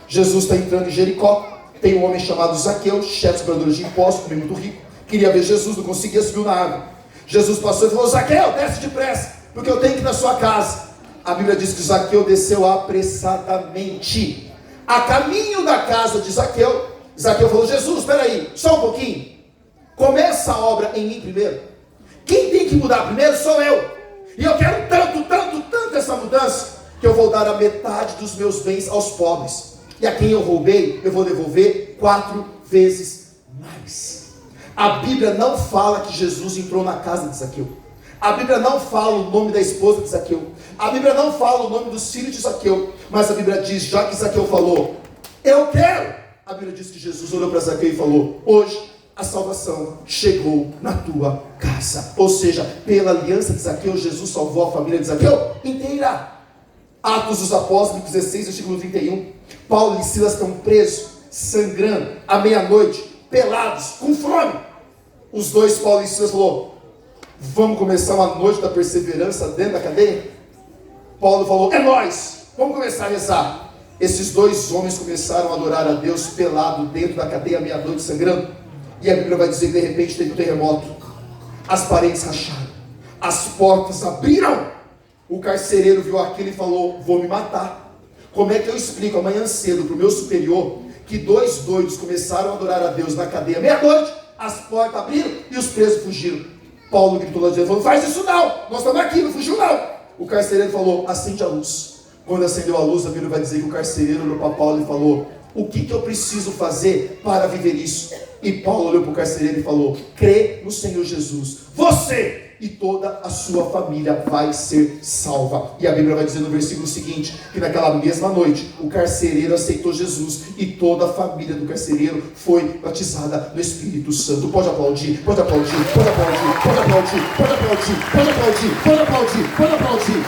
Jesus está entrando em Jericó. Tem um homem chamado Zaqueu, chefe dos cobradores de impostos, homem muito rico. Queria ver Jesus, não conseguia, subiu na árvore. Jesus passou e falou: Zaqueu, desce depressa, porque eu tenho que ir na sua casa. A Bíblia diz que Zaqueu desceu apressadamente. A caminho da casa de Zaqueu, Zaqueu falou: Jesus, espera aí, só um pouquinho. Começa a obra em mim primeiro. Quem tem que mudar primeiro sou eu. E eu quero tanto essa mudança, que eu vou dar a metade dos meus bens aos pobres. E a quem eu roubei, eu vou devolver 4 vezes mais. A Bíblia não fala que Jesus entrou na casa de Zaqueu. A Bíblia não fala o nome da esposa de Zaqueu. A Bíblia não fala o nome dos filhos de Zaqueu. Mas a Bíblia diz, já que Zaqueu falou: eu quero. A Bíblia diz que Jesus olhou para Zaqueu e falou: hoje a salvação chegou na tua casa. Ou seja, pela aliança de Zaqueu, Jesus salvou a família de Zaqueu inteira. Atos dos Apóstolos 16, versículo 31. Paulo e Silas estão presos, sangrando, à meia-noite, pelados, com fome. Os dois, Paulo e Silas, falou: Vamos começar uma noite da perseverança dentro da cadeia? Paulo falou, é nós, vamos começar a rezar. Esses dois homens começaram a adorar a Deus pelado dentro da cadeia, meia-noite sangrando. E a Bíblia vai dizer que de repente teve um terremoto, as paredes racharam, as portas abriram. O carcereiro viu aquilo e falou, vou me matar. Como é que eu explico amanhã cedo para o meu superior que dois doidos começaram a adorar a Deus na cadeia meia-noite, as portas abriram e os presos fugiram? Paulo gritou lá dentro, falou, não faz isso não, nós estamos aqui, não fugiu não. O carcereiro falou, acende a luz. Quando acendeu a luz, a Bíblia vai dizer que o carcereiro olhou para Paulo e falou, o que eu preciso fazer para viver isso? E Paulo olhou para o carcereiro e falou, crê no Senhor Jesus, você e toda a sua família vai ser salva. E a Bíblia vai dizer no versículo seguinte, que naquela mesma noite, o carcereiro aceitou Jesus, e toda a família do carcereiro foi batizada no Espírito Santo. Pode aplaudir, pode aplaudir, pode aplaudir, pode aplaudir, pode aplaudir, pode aplaudir, pode aplaudir, pode aplaudir.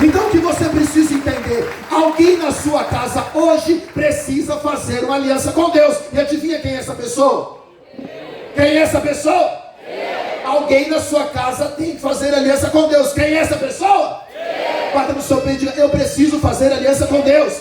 Então o que você precisa entender, alguém na sua casa hoje precisa fazer uma aliança com Deus. E adivinha quem é essa pessoa? Quem é essa pessoa? Alguém na sua casa tem que fazer aliança com Deus. Quem é essa pessoa? Bata no seu peito e diga, eu preciso fazer aliança com Deus.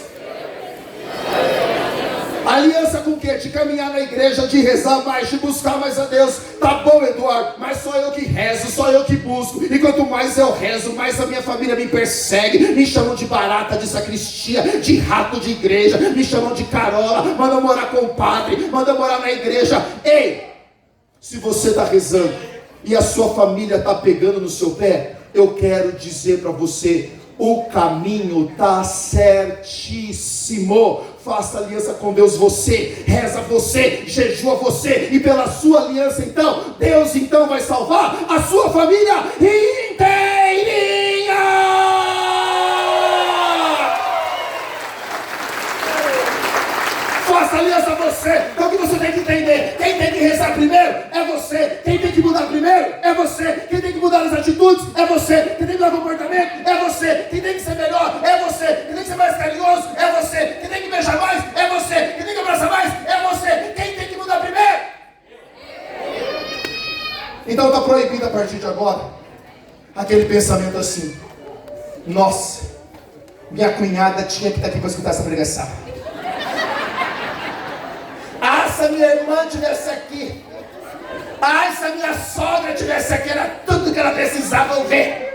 Aliança com o quê? De caminhar na igreja, de rezar mais, de buscar mais a Deus. Tá bom, Eduardo, mas sou eu que rezo, sou eu que busco. E quanto mais eu rezo, mais a minha família me persegue. Me chamam de barata, de sacristia, de rato de igreja. Me chamam de carola, mandam morar com o padre, mandam morar na igreja. Ei, se você está rezando e a sua família está pegando no seu pé, eu quero dizer para você, o caminho está certíssimo. Faça aliança com Deus, você, reza você, jejua você, e pela sua aliança então, Deus então vai salvar a sua família inteirinha. Faça aliança você. Então o que você tem que entender? Quem tem que rezar primeiro é você. Quem tem que mudar primeiro é você. Quem tem que mudar as atitudes é você. Quem tem que mudar o comportamento é você. Quem tem que ser melhor é você. Quem tem que ser mais carinhoso é você. Quem tem que beijar mais é você. Quem tem que abraçar mais é você. Quem tem que mudar primeiro? Então está proibido a partir de agora aquele pensamento assim, nossa, minha cunhada tinha que estar aqui para escutar essa pregação. Ah, se a minha irmã estivesse aqui. Ah, se a minha sogra estivesse aqui, era tudo que ela precisava ouvir.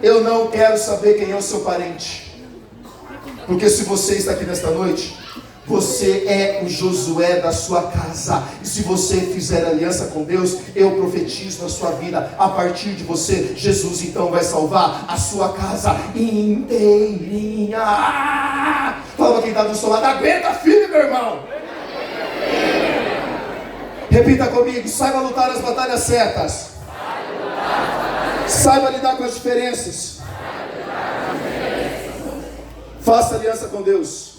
Eu não quero saber quem é o seu parente. Porque se você está aqui nesta noite, você é o Josué da sua casa. E se você fizer aliança com Deus, eu profetizo na sua vida, a partir de você, Jesus então vai salvar a sua casa inteirinha. Fala para quem está do seu lado, aguenta firme, meu irmão. Repita comigo, saiba lutar as batalhas certas. Saiba lidar com as diferenças. Faça aliança com Deus.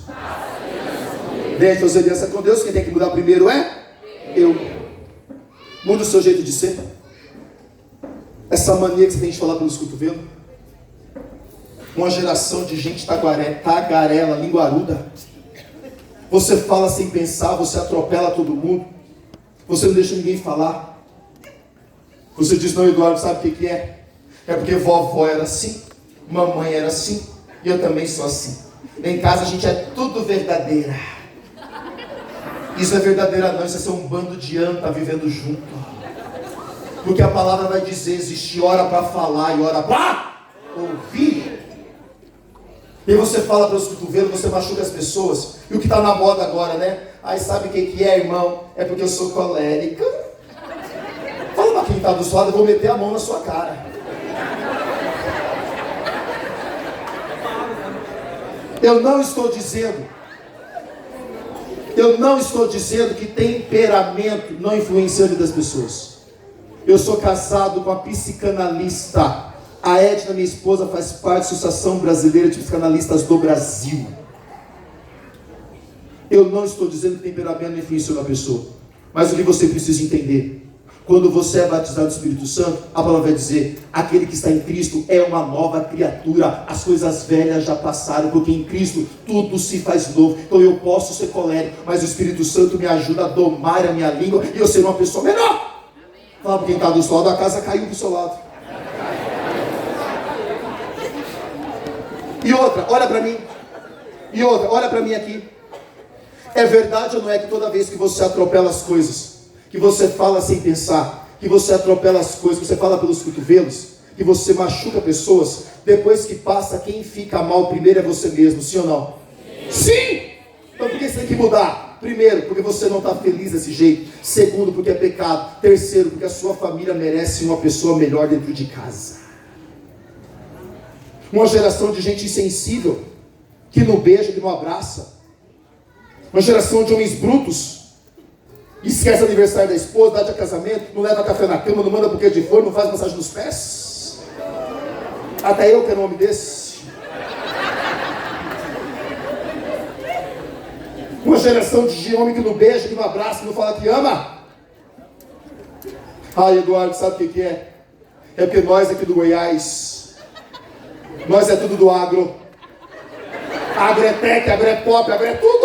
Deixe fazer aliança com Deus. Quem tem que mudar primeiro é eu. Muda o seu jeito de ser. Essa mania que você tem de falar pelos cotovelos. Uma geração de gente tagarela, linguaruda. Você fala sem pensar, você atropela todo mundo. Você não deixa ninguém falar. Você diz, não, Eduardo, sabe o que é? É porque vovó era assim, mamãe era assim, e eu também sou assim. Em casa a gente é tudo verdadeira. Isso não é verdadeira não, isso é ser um bando de anta vivendo junto. Porque a palavra vai dizer, existe hora para falar e hora para ouvir. E você fala pelos cotovelos, você machuca as pessoas. E o que está na moda agora, né? Aí sabe o que é, irmão? É porque eu sou colérica. Fala para quem está do seu lado, eu vou meter a mão na sua cara. Eu não estou dizendo que temperamento não influencia a vida das pessoas. Eu sou casado com a psicanalista. A Edna, minha esposa, faz parte da Associação Brasileira de Psicanalistas do Brasil. Eu não estou dizendo que temperamento não influencia na pessoa. Mas o que você precisa entender, quando você é batizado no Espírito Santo, a palavra vai dizer, aquele que está em Cristo é uma nova criatura, as coisas velhas já passaram, porque em Cristo tudo se faz novo. Então eu posso ser colérico, mas o Espírito Santo me ajuda a domar a minha língua, e eu ser uma pessoa melhor. Fala para quem está do seu lado, a casa caiu do seu lado. E outra, olha para mim. E outra, olha para mim aqui. É verdade ou não é que toda vez que você atropela as coisas, que você fala sem pensar, que você atropela as coisas, que você fala pelos cotovelos, que você machuca pessoas, depois que passa, quem fica mal primeiro é você mesmo, sim ou não? Sim! Então por que você tem que mudar? Primeiro, porque você não está feliz desse jeito. Segundo, porque é pecado. Terceiro, porque a sua família merece uma pessoa melhor dentro de casa. Uma geração de gente insensível, que não beija, que não abraça. Uma geração de homens brutos, esquece o aniversário da esposa, dá de casamento, não leva café na cama, não manda buquê de flor, não faz massagem nos pés. Até eu quero um homem desse. Uma geração de homem que não beija, que não abraça, que não fala que ama. Ai, Eduardo, sabe o que é? É porque nós aqui do Goiás, nós é tudo do agro. Agro é tech, agro é pop, agro é tudo.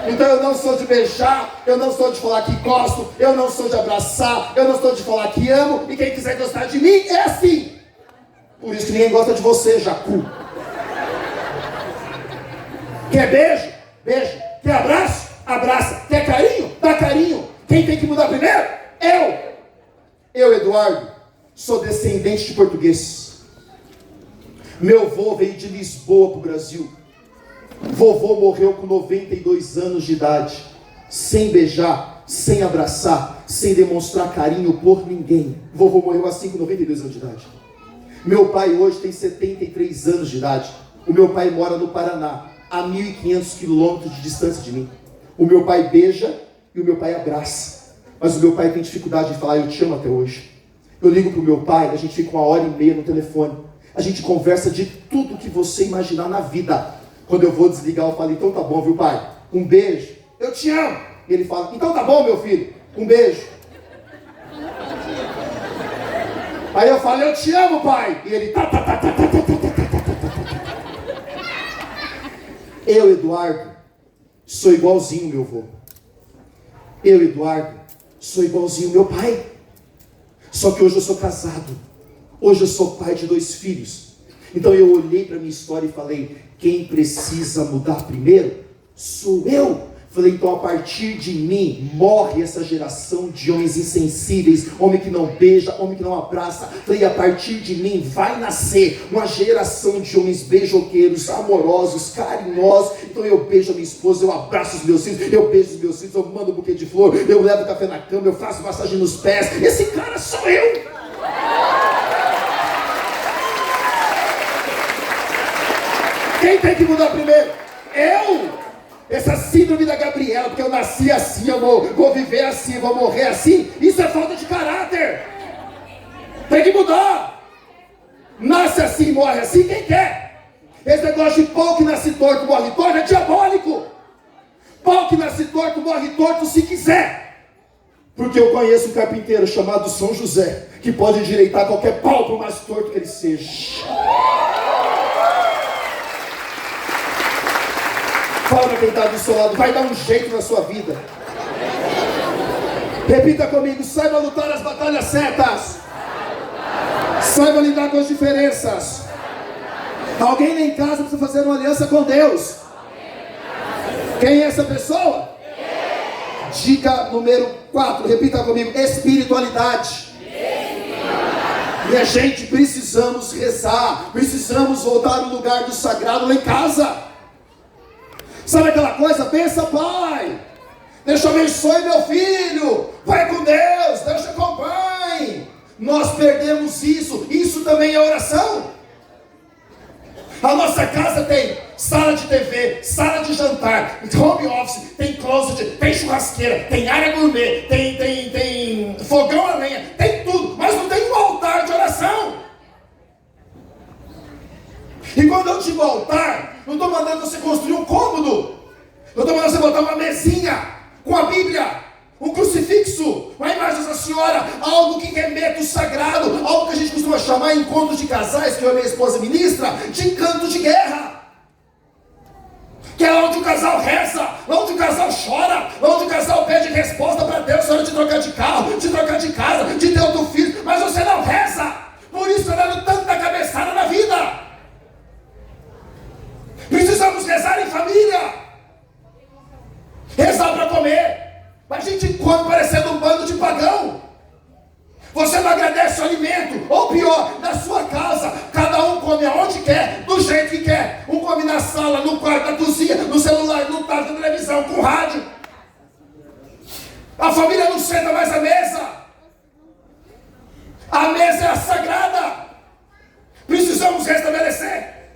Então eu não sou de beijar, eu não sou de falar que gosto, eu não sou de abraçar, eu não sou de falar que amo, e quem quiser gostar de mim é assim. Por isso que ninguém gosta de você, Jacu. Quer beijo? Beijo. Quer abraço? Abraça. Quer carinho? Dá carinho. Quem tem que mudar primeiro? Eu, Eduardo, sou descendente de português. Meu avô veio de Lisboa para o Brasil. Vovô morreu com 92 anos de idade, sem beijar, sem abraçar, sem demonstrar carinho por ninguém. Vovô morreu assim com 92 anos de idade. Meu pai hoje tem 73 anos de idade. O meu pai mora no Paraná, a 1.500 quilômetros de distância de mim. O meu pai beija e o meu pai abraça. Mas o meu pai tem dificuldade de falar eu te amo até hoje. Eu ligo para o meu pai, a gente fica 1h30 no telefone. A gente conversa de tudo que você imaginar na vida. Quando eu vou desligar, eu falo, então tá bom, viu pai? Um beijo. Eu te amo. E ele fala, então tá bom, meu filho. Um beijo. Aí eu falo, eu te amo, pai. E ele Eu, Eduardo, sou igualzinho meu avô. Eu, Eduardo, sou igualzinho meu pai. Só que hoje eu sou casado. Hoje eu sou pai de 2 filhos. Então eu olhei para minha história e falei, quem precisa mudar primeiro sou eu. Falei, então a partir de mim morre essa geração de homens insensíveis, homem que não beija, homem que não abraça. Falei, a partir de mim vai nascer uma geração de homens beijoqueiros, amorosos, carinhosos. Então eu beijo a minha esposa, eu abraço os meus filhos, eu beijo os meus filhos, eu mando um buquê de flor, eu levo café na cama, eu faço massagem nos pés. Esse cara sou eu. Quem tem que mudar primeiro? Eu! Essa síndrome da Gabriela, porque eu nasci assim, eu vou viver assim, vou morrer assim, isso é falta de caráter. Tem que mudar. Nasce assim, morre assim, quem quer? Esse negócio de pau que nasce torto, morre torto, é diabólico. Pau que nasce torto, morre torto se quiser. Porque eu conheço um carpinteiro chamado São José, que pode endireitar qualquer pau, por mais torto que ele seja. Fala para quem está do seu lado, vai dar um jeito na sua vida. Repita comigo, saiba lutar as batalhas certas. Saiba lidar com as diferenças. Alguém lá em casa precisa fazer uma aliança com Deus. Quem é essa pessoa? Dica número 4, repita comigo, espiritualidade. E a gente precisamos rezar, precisamos voltar no lugar do sagrado lá em casa. Sabe aquela coisa? Pensa, pai, Deus abençoe meu filho, vai com Deus, Deus te acompanhe. Nós perdemos isso, isso também é oração. A nossa casa tem sala de TV, sala de jantar, home office, tem closet, tem churrasqueira, tem área gourmet, tem fogão a lenha, tem tudo, mas não tem um altar de oração. E quando eu digo altar, não estou mandando você construir um cômodo, não estou mandando você botar uma mesinha com a Bíblia, um crucifixo, uma imagem da Senhora, algo que remete o sagrado, algo que a gente costuma chamar em encontros de casais, que eu e minha esposa ministra, de canto de guerra. Que é lá onde o casal reza, lá onde o casal chora, lá onde o casal pede resposta para Deus na hora de trocar de carro, de trocar de casa, de ter outro filho, mas você não reza. Por isso está dando tanta cabeçada na vida. Precisamos rezar em família. Rezar para comer. Mas a gente come parecendo um bando de pagão. Você não agradece o alimento. Ou pior, na sua casa, cada um come aonde quer, do jeito que quer. Um come na sala, no quarto, na cozinha, no celular, no tablet, na televisão, com rádio. A família não senta mais à mesa. A mesa é a sagrada. Precisamos restabelecer.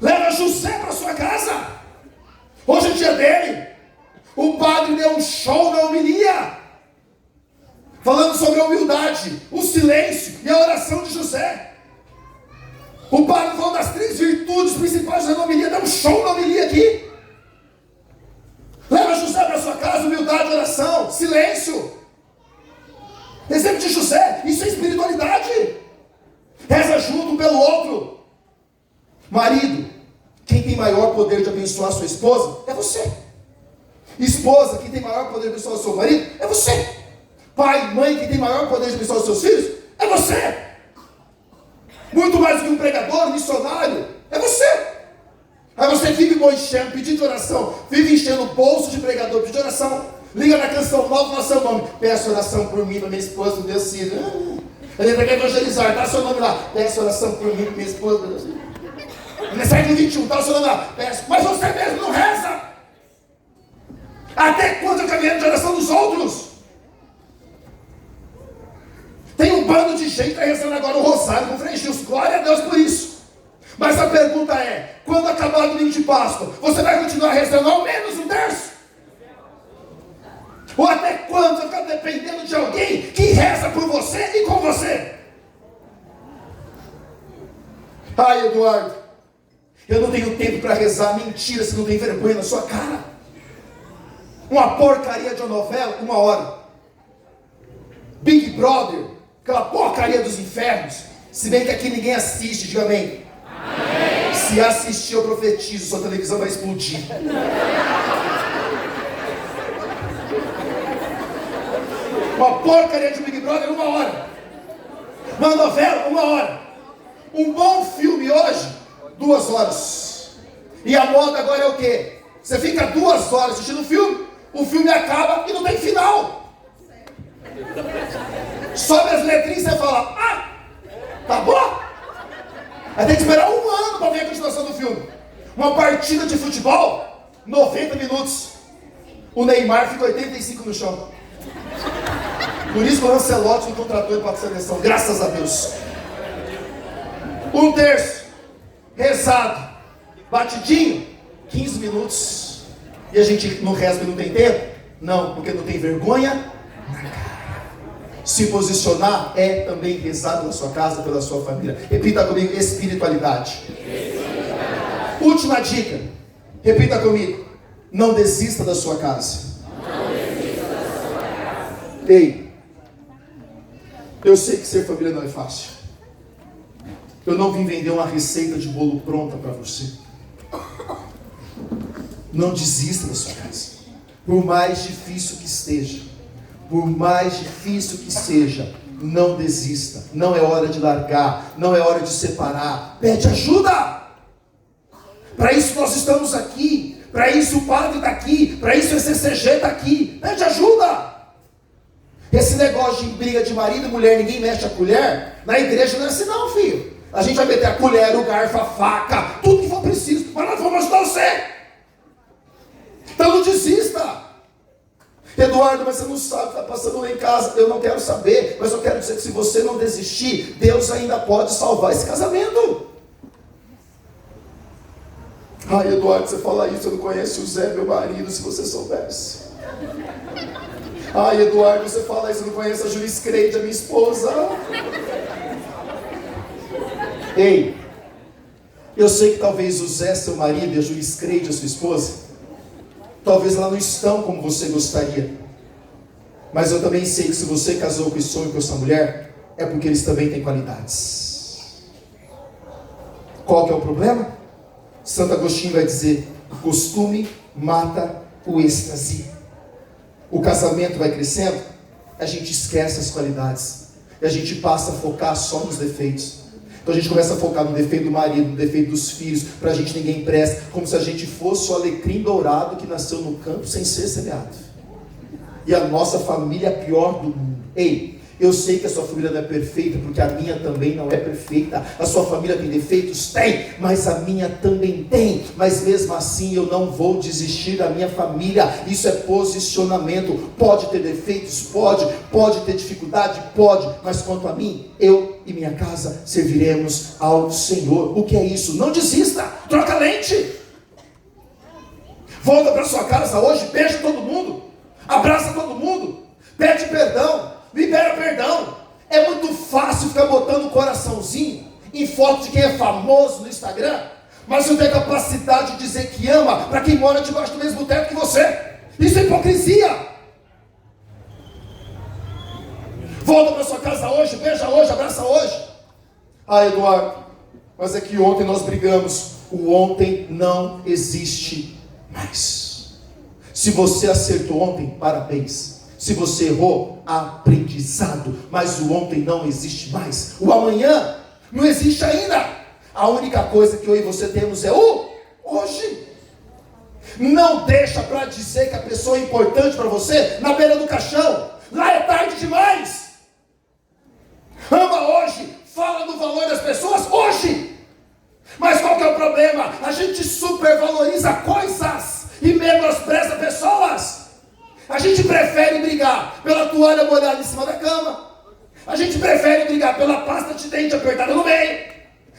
Leva José para sua casa. Hoje é o dia dele. O padre deu um show na homilia, falando sobre a humildade, o silêncio e a oração de José. O padre falou das 3 virtudes principais da homilia, deu um show na homilia aqui. Leva José para sua casa, humildade, oração, silêncio. Exemplo de José, isso é espiritualidade. Reza junto um pelo outro. Marido, quem tem maior poder de abençoar sua esposa é você. Esposa, quem tem maior poder de abençoar o seu marido é você. Pai, mãe, quem tem maior poder de abençoar os seus filhos é você. Muito mais do que um pregador, um missionário, é você. Aí você vive enchendo, pedindo oração, vive enchendo o bolso de pregador, pedindo oração. Liga na canção nova, no seu nome. Peço oração por mim, para minha esposa, do Deus filho. Ele quer evangelizar, dá seu nome lá. Peço oração por mim, para minha esposa, do Deus filho. No século 21, dá o seu nome lá. Peço, mas você mesmo não reza. Até quando eu caminhando de oração dos outros? Tem um bando de gente rezando agora o rosário com Frei Gilson. Glória a Deus por isso. Mas a pergunta é, quando acabar o domingo de Páscoa, você vai continuar rezando ao menos um terço? Ou até quando você ficar dependendo de alguém que reza por você e com você? Ai, Eduardo, eu não tenho tempo para rezar. Mentira, você não tem vergonha na sua cara. Uma porcaria de uma novela, 1 hora. Big Brother, aquela porcaria dos infernos. Se bem que aqui ninguém assiste, diga amém. Amém. Se assistir, eu profetizo, sua televisão vai explodir. Uma porcaria de Big Brother, 1 hora. Uma novela, 1 hora. Um bom filme hoje, 2 horas. E a moda agora é o quê? Você fica 2 horas assistindo o filme, o filme acaba e não tem final. Sobe as letrinhas e você fala, acabou? Aí tem que esperar 1 ano para ver a continuação do filme. Uma partida de futebol, 90 minutos. O Neymar fica 85 no chão. Por isso que o Ancelotti não contratou ele para a seleção, graças a Deus. 1 terço, rezado, batidinho, 15 minutos. E a gente não reza e não tem tempo? Não, porque não tem vergonha na cara. Se posicionar é também rezar pela sua casa, pela sua família. Repita comigo, espiritualidade. Última dica, repita comigo, não desista da sua casa. Ei, eu sei que ser família não é fácil. Eu não vim vender uma receita de bolo pronta para você. Não desista da sua casa. Por mais difícil que esteja, por mais difícil que seja, não desista. Não é hora de largar, não é hora de separar. Pede ajuda. Para isso nós estamos aqui. Para isso o padre está aqui. Para isso o CCG está aqui. Pede ajuda. Esse negócio de briga de marido e mulher, ninguém mexe a colher, na igreja não é assim não, filho. A gente vai meter a colher, o garfo, a faca, tudo que for preciso, mas nós vamos ajudar você. Então não desista. Eduardo, mas você não sabe o que está passando lá em casa. Eu não quero saber, mas eu quero dizer que se você não desistir, Deus ainda pode salvar esse casamento. Ai, Eduardo, você fala isso, eu não conheço o Zé, meu marido, se você soubesse. Ai, Eduardo, você fala isso, eu não conheço a Juiz Creide, a minha esposa. Ei, eu sei que talvez o Zé, seu marido, e a Juiz Creide, a sua esposa, talvez ela não estão como você gostaria. Mas eu também sei que se você casou com esse homem, com essa mulher, é porque eles também têm qualidades. Qual que é o problema? Santo Agostinho vai dizer, O costume mata o êxtase. O casamento vai crescendo, a gente esquece as qualidades. E a gente passa a focar só nos defeitos. Então a gente começa a focar no defeito do marido, no defeito dos filhos. Pra gente ninguém presta. Como se a gente fosse o alecrim dourado que nasceu no campo sem ser semeado. E a nossa família é a pior do mundo. Ei, eu sei que a sua família não é perfeita, porque a minha também não é perfeita. A sua família tem defeitos? Tem, mas a minha também tem. Mas mesmo assim eu não vou desistir da minha família. Isso é posicionamento. Pode ter defeitos? Pode ter dificuldade? Pode. Mas quanto a mim, eu e minha casa serviremos ao Senhor. O que é isso? Não desista, troca lente. Volta para sua casa hoje, beija todo mundo, abraça todo mundo, pede perdão, libera perdão. É muito fácil ficar botando coraçãozinho em foto de quem é famoso no Instagram, mas não tem capacidade de dizer que ama para quem mora debaixo do mesmo teto que você. Isso é hipocrisia. Volta para sua casa hoje, beija hoje, abraça hoje. Ah, Eduardo, mas é que ontem nós brigamos. O ontem não existe mais. Se você acertou ontem, parabéns. Se você errou, aprendizado. Mas o ontem não existe mais. O amanhã não existe ainda. A única coisa que eu e você temos é o hoje. Não deixa para dizer que a pessoa é importante para você na beira do caixão. Lá é tarde demais. Ama hoje. Fala do valor das pessoas hoje. Mas qual que é o problema? A gente supervaloriza coisas e menospreza pessoas. A gente prefere brigar pela toalha molhada em cima da cama. A gente prefere brigar pela pasta de dente apertada no meio.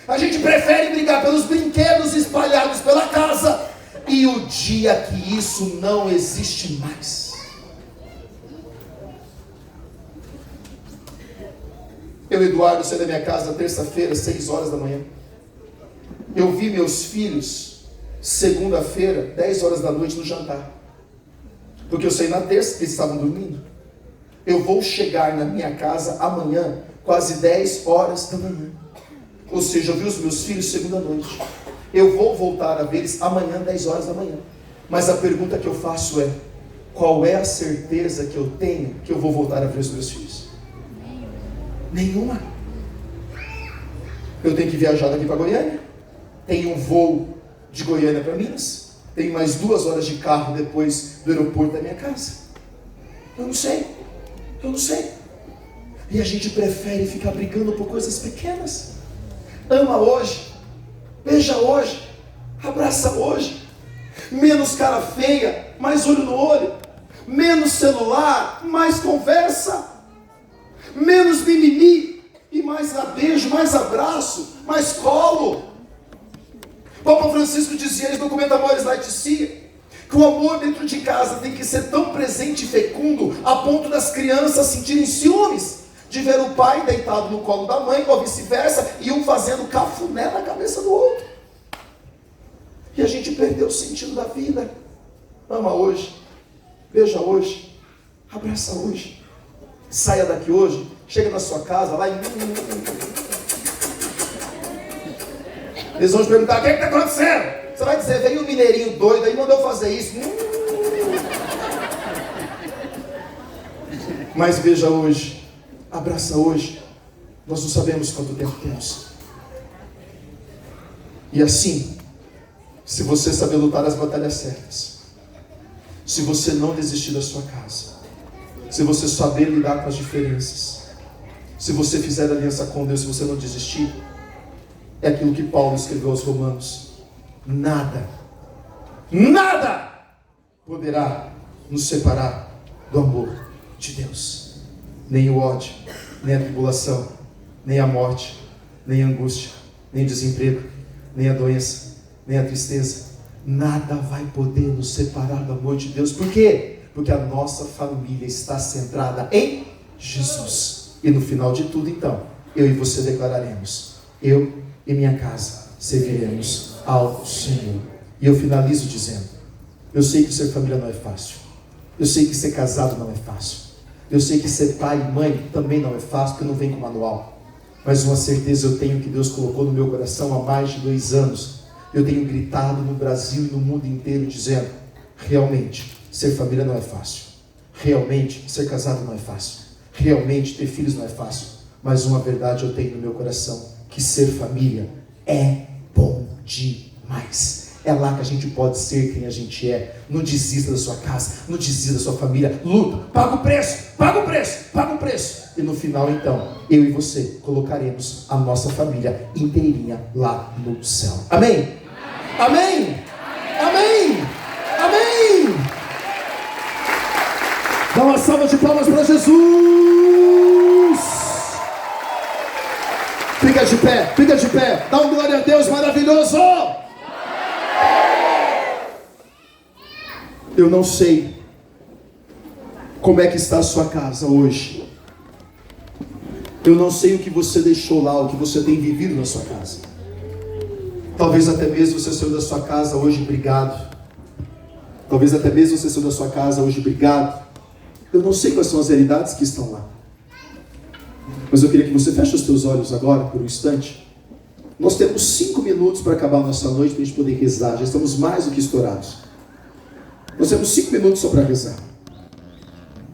A gente prefere brigar pelos brinquedos espalhados pela casa. E o dia que isso não existe mais. Eu, Eduardo, saí da minha casa terça-feira, 6 horas da manhã. Eu vi meus filhos segunda-feira, 10 horas da noite no jantar. Porque eu saí na terça, porque eles estavam dormindo. Eu vou chegar na minha casa amanhã, quase 10 horas da manhã. Ou seja, eu vi os meus filhos segunda noite. Eu vou voltar a ver eles amanhã, 10 horas da manhã. Mas a pergunta que eu faço é: qual é a certeza que eu tenho que eu vou voltar a ver os meus filhos? Nenhuma. Eu tenho que viajar daqui para Goiânia. Tem um voo de Goiânia para Minas. Tem mais 2 horas de carro depois do aeroporto da minha casa. Eu não sei. E a gente prefere ficar brigando por coisas pequenas. Ama hoje, beija hoje, abraça hoje. Menos cara feia, mais olho no olho. Menos celular, mais conversa. Menos mimimi e mais beijo, mais abraço, mais colo. Papa Francisco dizia no documento Amores Laetitia que o amor dentro de casa tem que ser tão presente e fecundo a ponto das crianças sentirem ciúmes de ver o pai deitado no colo da mãe ou vice-versa e um fazendo cafuné na cabeça do outro. E a gente perdeu o sentido da vida. Ama hoje, beija hoje, abraça hoje. Saia daqui hoje, chega na sua casa lá e eles vão te perguntar: o que está acontecendo? Você vai dizer: veio um mineirinho doido aí, mandou fazer isso. Mas veja hoje, abraça hoje. Nós não sabemos quanto tempo temos. E assim, se você saber lutar as batalhas certas, se você não desistir da sua casa, se você saber lidar com as diferenças, se você fizer aliança com Deus, se você não desistir, é aquilo que Paulo escreveu aos Romanos: nada poderá nos separar do amor de Deus. Nem o ódio, nem a tribulação, nem a morte, nem a angústia, nem o desemprego, nem a doença, nem a tristeza. Nada vai poder nos separar do amor de Deus. Por quê? Porque a nossa família está centrada em Jesus. E no final de tudo, então, eu e você declararemos: eu e minha casa serviremos ao Senhor. E eu finalizo dizendo: eu sei que ser família não é fácil. Eu sei que ser casado não é fácil. Eu sei que ser pai e mãe também não é fácil, porque não vem com manual. Mas uma certeza eu tenho que Deus colocou no meu coração há mais de 2 anos, eu tenho gritado no Brasil e no mundo inteiro dizendo: realmente, ser família não é fácil. Realmente, ser casado não é fácil. Realmente, ter filhos não é fácil. Mas uma verdade eu tenho no meu coração: que ser família é bom demais. É lá que a gente pode ser quem a gente é. Não desista da sua casa, não desista da sua família. Luta, paga o preço, paga o preço, paga o preço. E no final, então, eu e você colocaremos a nossa família inteirinha lá no céu. Amém? Amém? Amém? Amém? Dá uma salva de palmas para Jesus. Fica de pé, fica de pé. Dá um glória a Deus maravilhoso. Eu não sei como é que está a sua casa hoje. Eu não sei o que você deixou lá, o que você tem vivido na sua casa. Talvez até mesmo você saiu da sua casa hoje brigado. Talvez até mesmo você saiu da sua casa hoje brigado. Eu não sei quais são as realidades que estão lá. Mas eu queria que você feche os teus olhos agora, por um instante. Nós temos 5 minutos para acabar a nossa noite, para a gente poder rezar. Já estamos mais do que estourados. Nós temos 5 minutos só para rezar.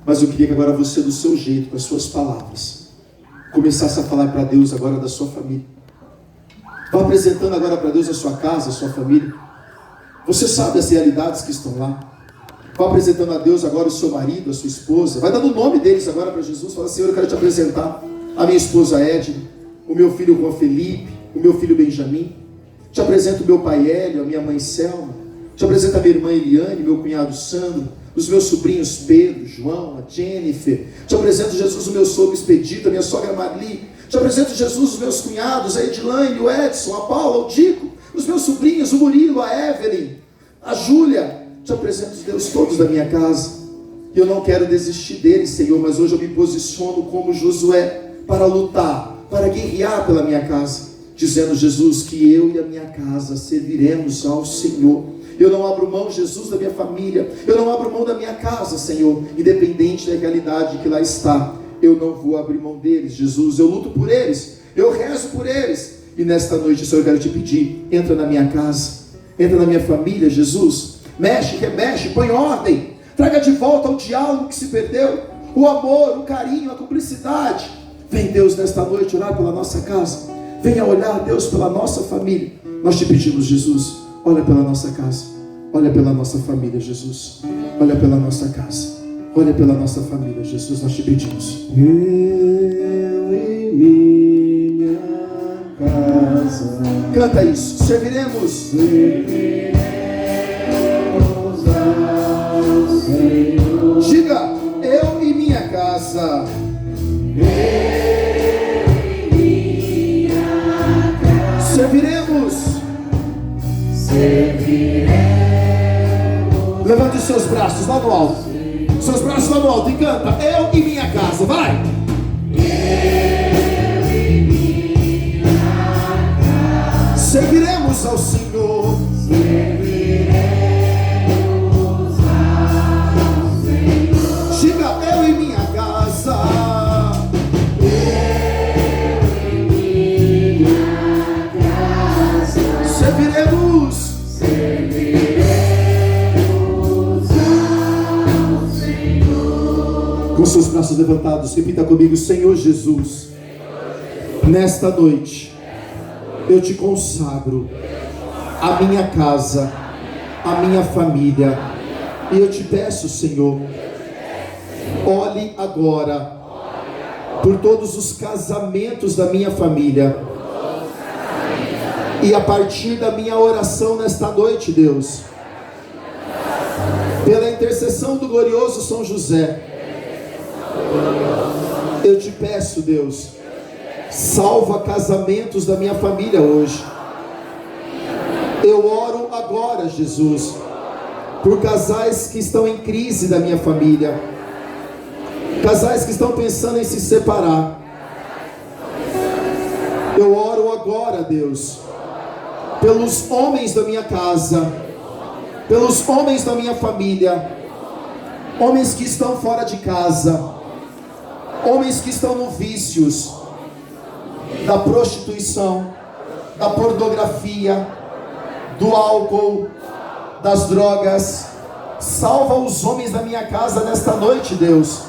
Mas eu queria que agora você, do seu jeito, com as suas palavras, começasse a falar para Deus agora da sua família. Vá apresentando agora para Deus a sua casa, a sua família. Você sabe as realidades que estão lá. Vá apresentando a Deus agora o seu marido, a sua esposa. Vai dando o nome deles agora para Jesus. Fala: Senhor, eu quero te apresentar a minha esposa Edna, o meu filho Juan Felipe, o meu filho Benjamin. Te apresento o meu pai Hélio, a minha mãe Selma. Te apresento a minha irmã Eliane, meu cunhado Sandro, os meus sobrinhos Pedro, João, a Jennifer. Te apresento, Jesus, o meu sogro Expedito, a minha sogra Marli. Te apresento, Jesus, os meus cunhados, a Edilane, o Edson, a Paula, o Dico, os meus sobrinhos, o Murilo, a Evelyn, a Júlia. Te apresento os Deus todos da minha casa. E eu não quero desistir deles, Senhor, mas hoje eu me posiciono como Josué para lutar, para guerrear pela minha casa, dizendo, Jesus, que eu e a minha casa serviremos ao Senhor. Eu não abro mão, Jesus, da minha família. Eu não abro mão da minha casa, Senhor. Independente da realidade que lá está, eu não vou abrir mão deles, Jesus. Eu luto por eles, eu rezo por eles. E nesta noite, Senhor, eu quero te pedir: entra na minha casa, entra na minha família, Jesus. Mexe, remexe, põe ordem. Traga de volta o diálogo que se perdeu, o amor, o carinho, a cumplicidade. Vem, Deus, nesta noite orar pela nossa casa. Venha olhar, Deus, pela nossa família. Nós te pedimos, Jesus. Olha pela nossa casa, olha pela nossa família, Jesus. Olha pela nossa casa, olha pela nossa família, Jesus. Nós te pedimos. Eu e minha casa. Canta isso. Serviremos ao Senhor. Diga: eu e minha casa. Eu e minha casa. Serviremos. Levante os seus braços lá no alto. Seus braços lá no alto e canta: eu e minha casa. Vai! Eu e minha casa serviremos ao Senhor. Serviremos ao Senhor. Diga: eu e minha casa. Eu e minha casa serviremos. Com seus braços levantados, repita comigo: Senhor Jesus, nesta noite eu te consagro a minha casa, a minha família, e eu te peço, Senhor, olhe agora por todos os casamentos da minha família, e a partir da minha oração nesta noite, Deus, pela intercessão do glorioso São José, eu te peço, Deus, salva casamentos da minha família hoje. Eu oro agora, Jesus, por casais que estão em crise da minha família, casais que estão pensando em se separar. Eu oro agora, Deus, pelos homens da minha casa, pelos homens da minha família, homens que estão fora de casa, homens que estão no vícios da prostituição, da pornografia, do álcool, das drogas. Salva os homens da minha casa nesta noite, Deus.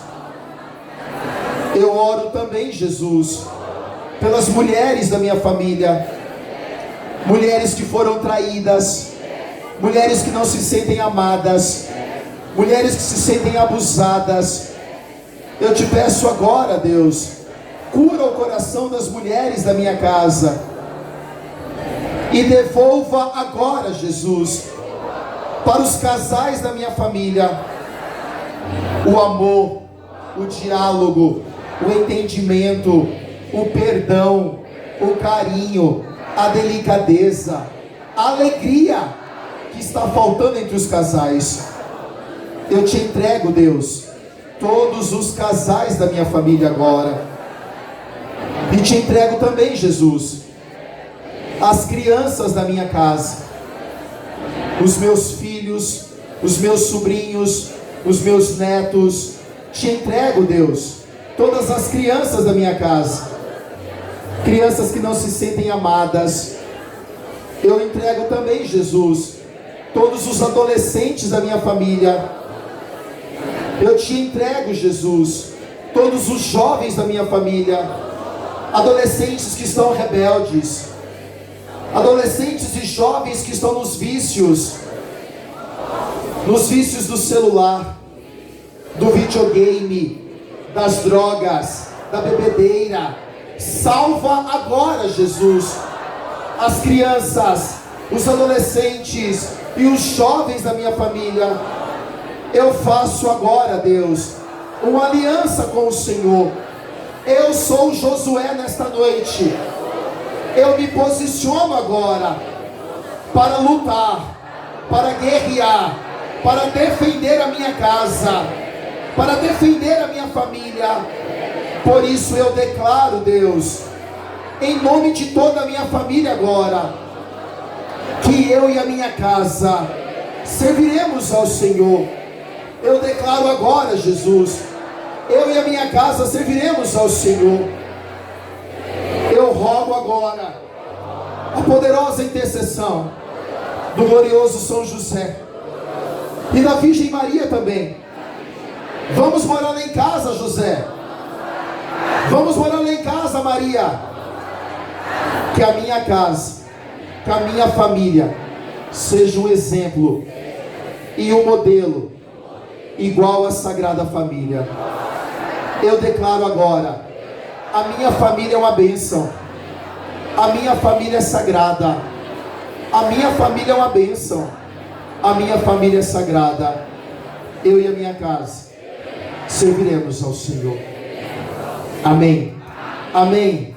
Eu oro também, Jesus, pelas mulheres da minha família, mulheres que foram traídas, mulheres que não se sentem amadas, mulheres que se sentem abusadas. Eu te peço agora, Deus, cura o coração das mulheres da minha casa e devolva agora, Jesus, para os casais da minha família o amor, o diálogo, o entendimento, o perdão, o carinho, a delicadeza, a alegria que está faltando entre os casais. Eu te entrego, Deus, todos os casais da minha família agora, e te entrego também, Jesus, as crianças da minha casa, os meus filhos, os meus sobrinhos, os meus netos. Te entrego, Deus, todas as crianças da minha casa, crianças que não se sentem amadas. Eu entrego também, Jesus, todos os adolescentes da minha família. Eu te entrego, Jesus, todos os jovens da minha família, adolescentes que estão rebeldes, adolescentes e jovens que estão nos vícios do celular, do videogame, das drogas, da bebedeira. Salva agora, Jesus, as crianças, os adolescentes e os jovens da minha família. Eu faço agora, Deus, uma aliança com o Senhor. Eu sou Josué nesta noite. Eu me posiciono agora para lutar, para guerrear, para defender a minha casa, para defender a minha família. Por isso eu declaro, Deus, em nome de toda a minha família agora, que eu e a minha casa serviremos ao Senhor. Eu declaro agora, Jesus, eu e a minha casa serviremos ao Senhor. Eu rogo agora a poderosa intercessão do glorioso São José e da Virgem Maria também. Vamos morar lá em casa, José. Vamos morar lá em casa, Maria. Que a minha casa, que a minha família seja um exemplo e um modelo igual à Sagrada Família. Eu declaro agora: a minha família é uma bênção, a minha família é sagrada, a minha família é uma bênção, a minha família é sagrada. Eu e a minha casa serviremos ao Senhor. Amém. Amém.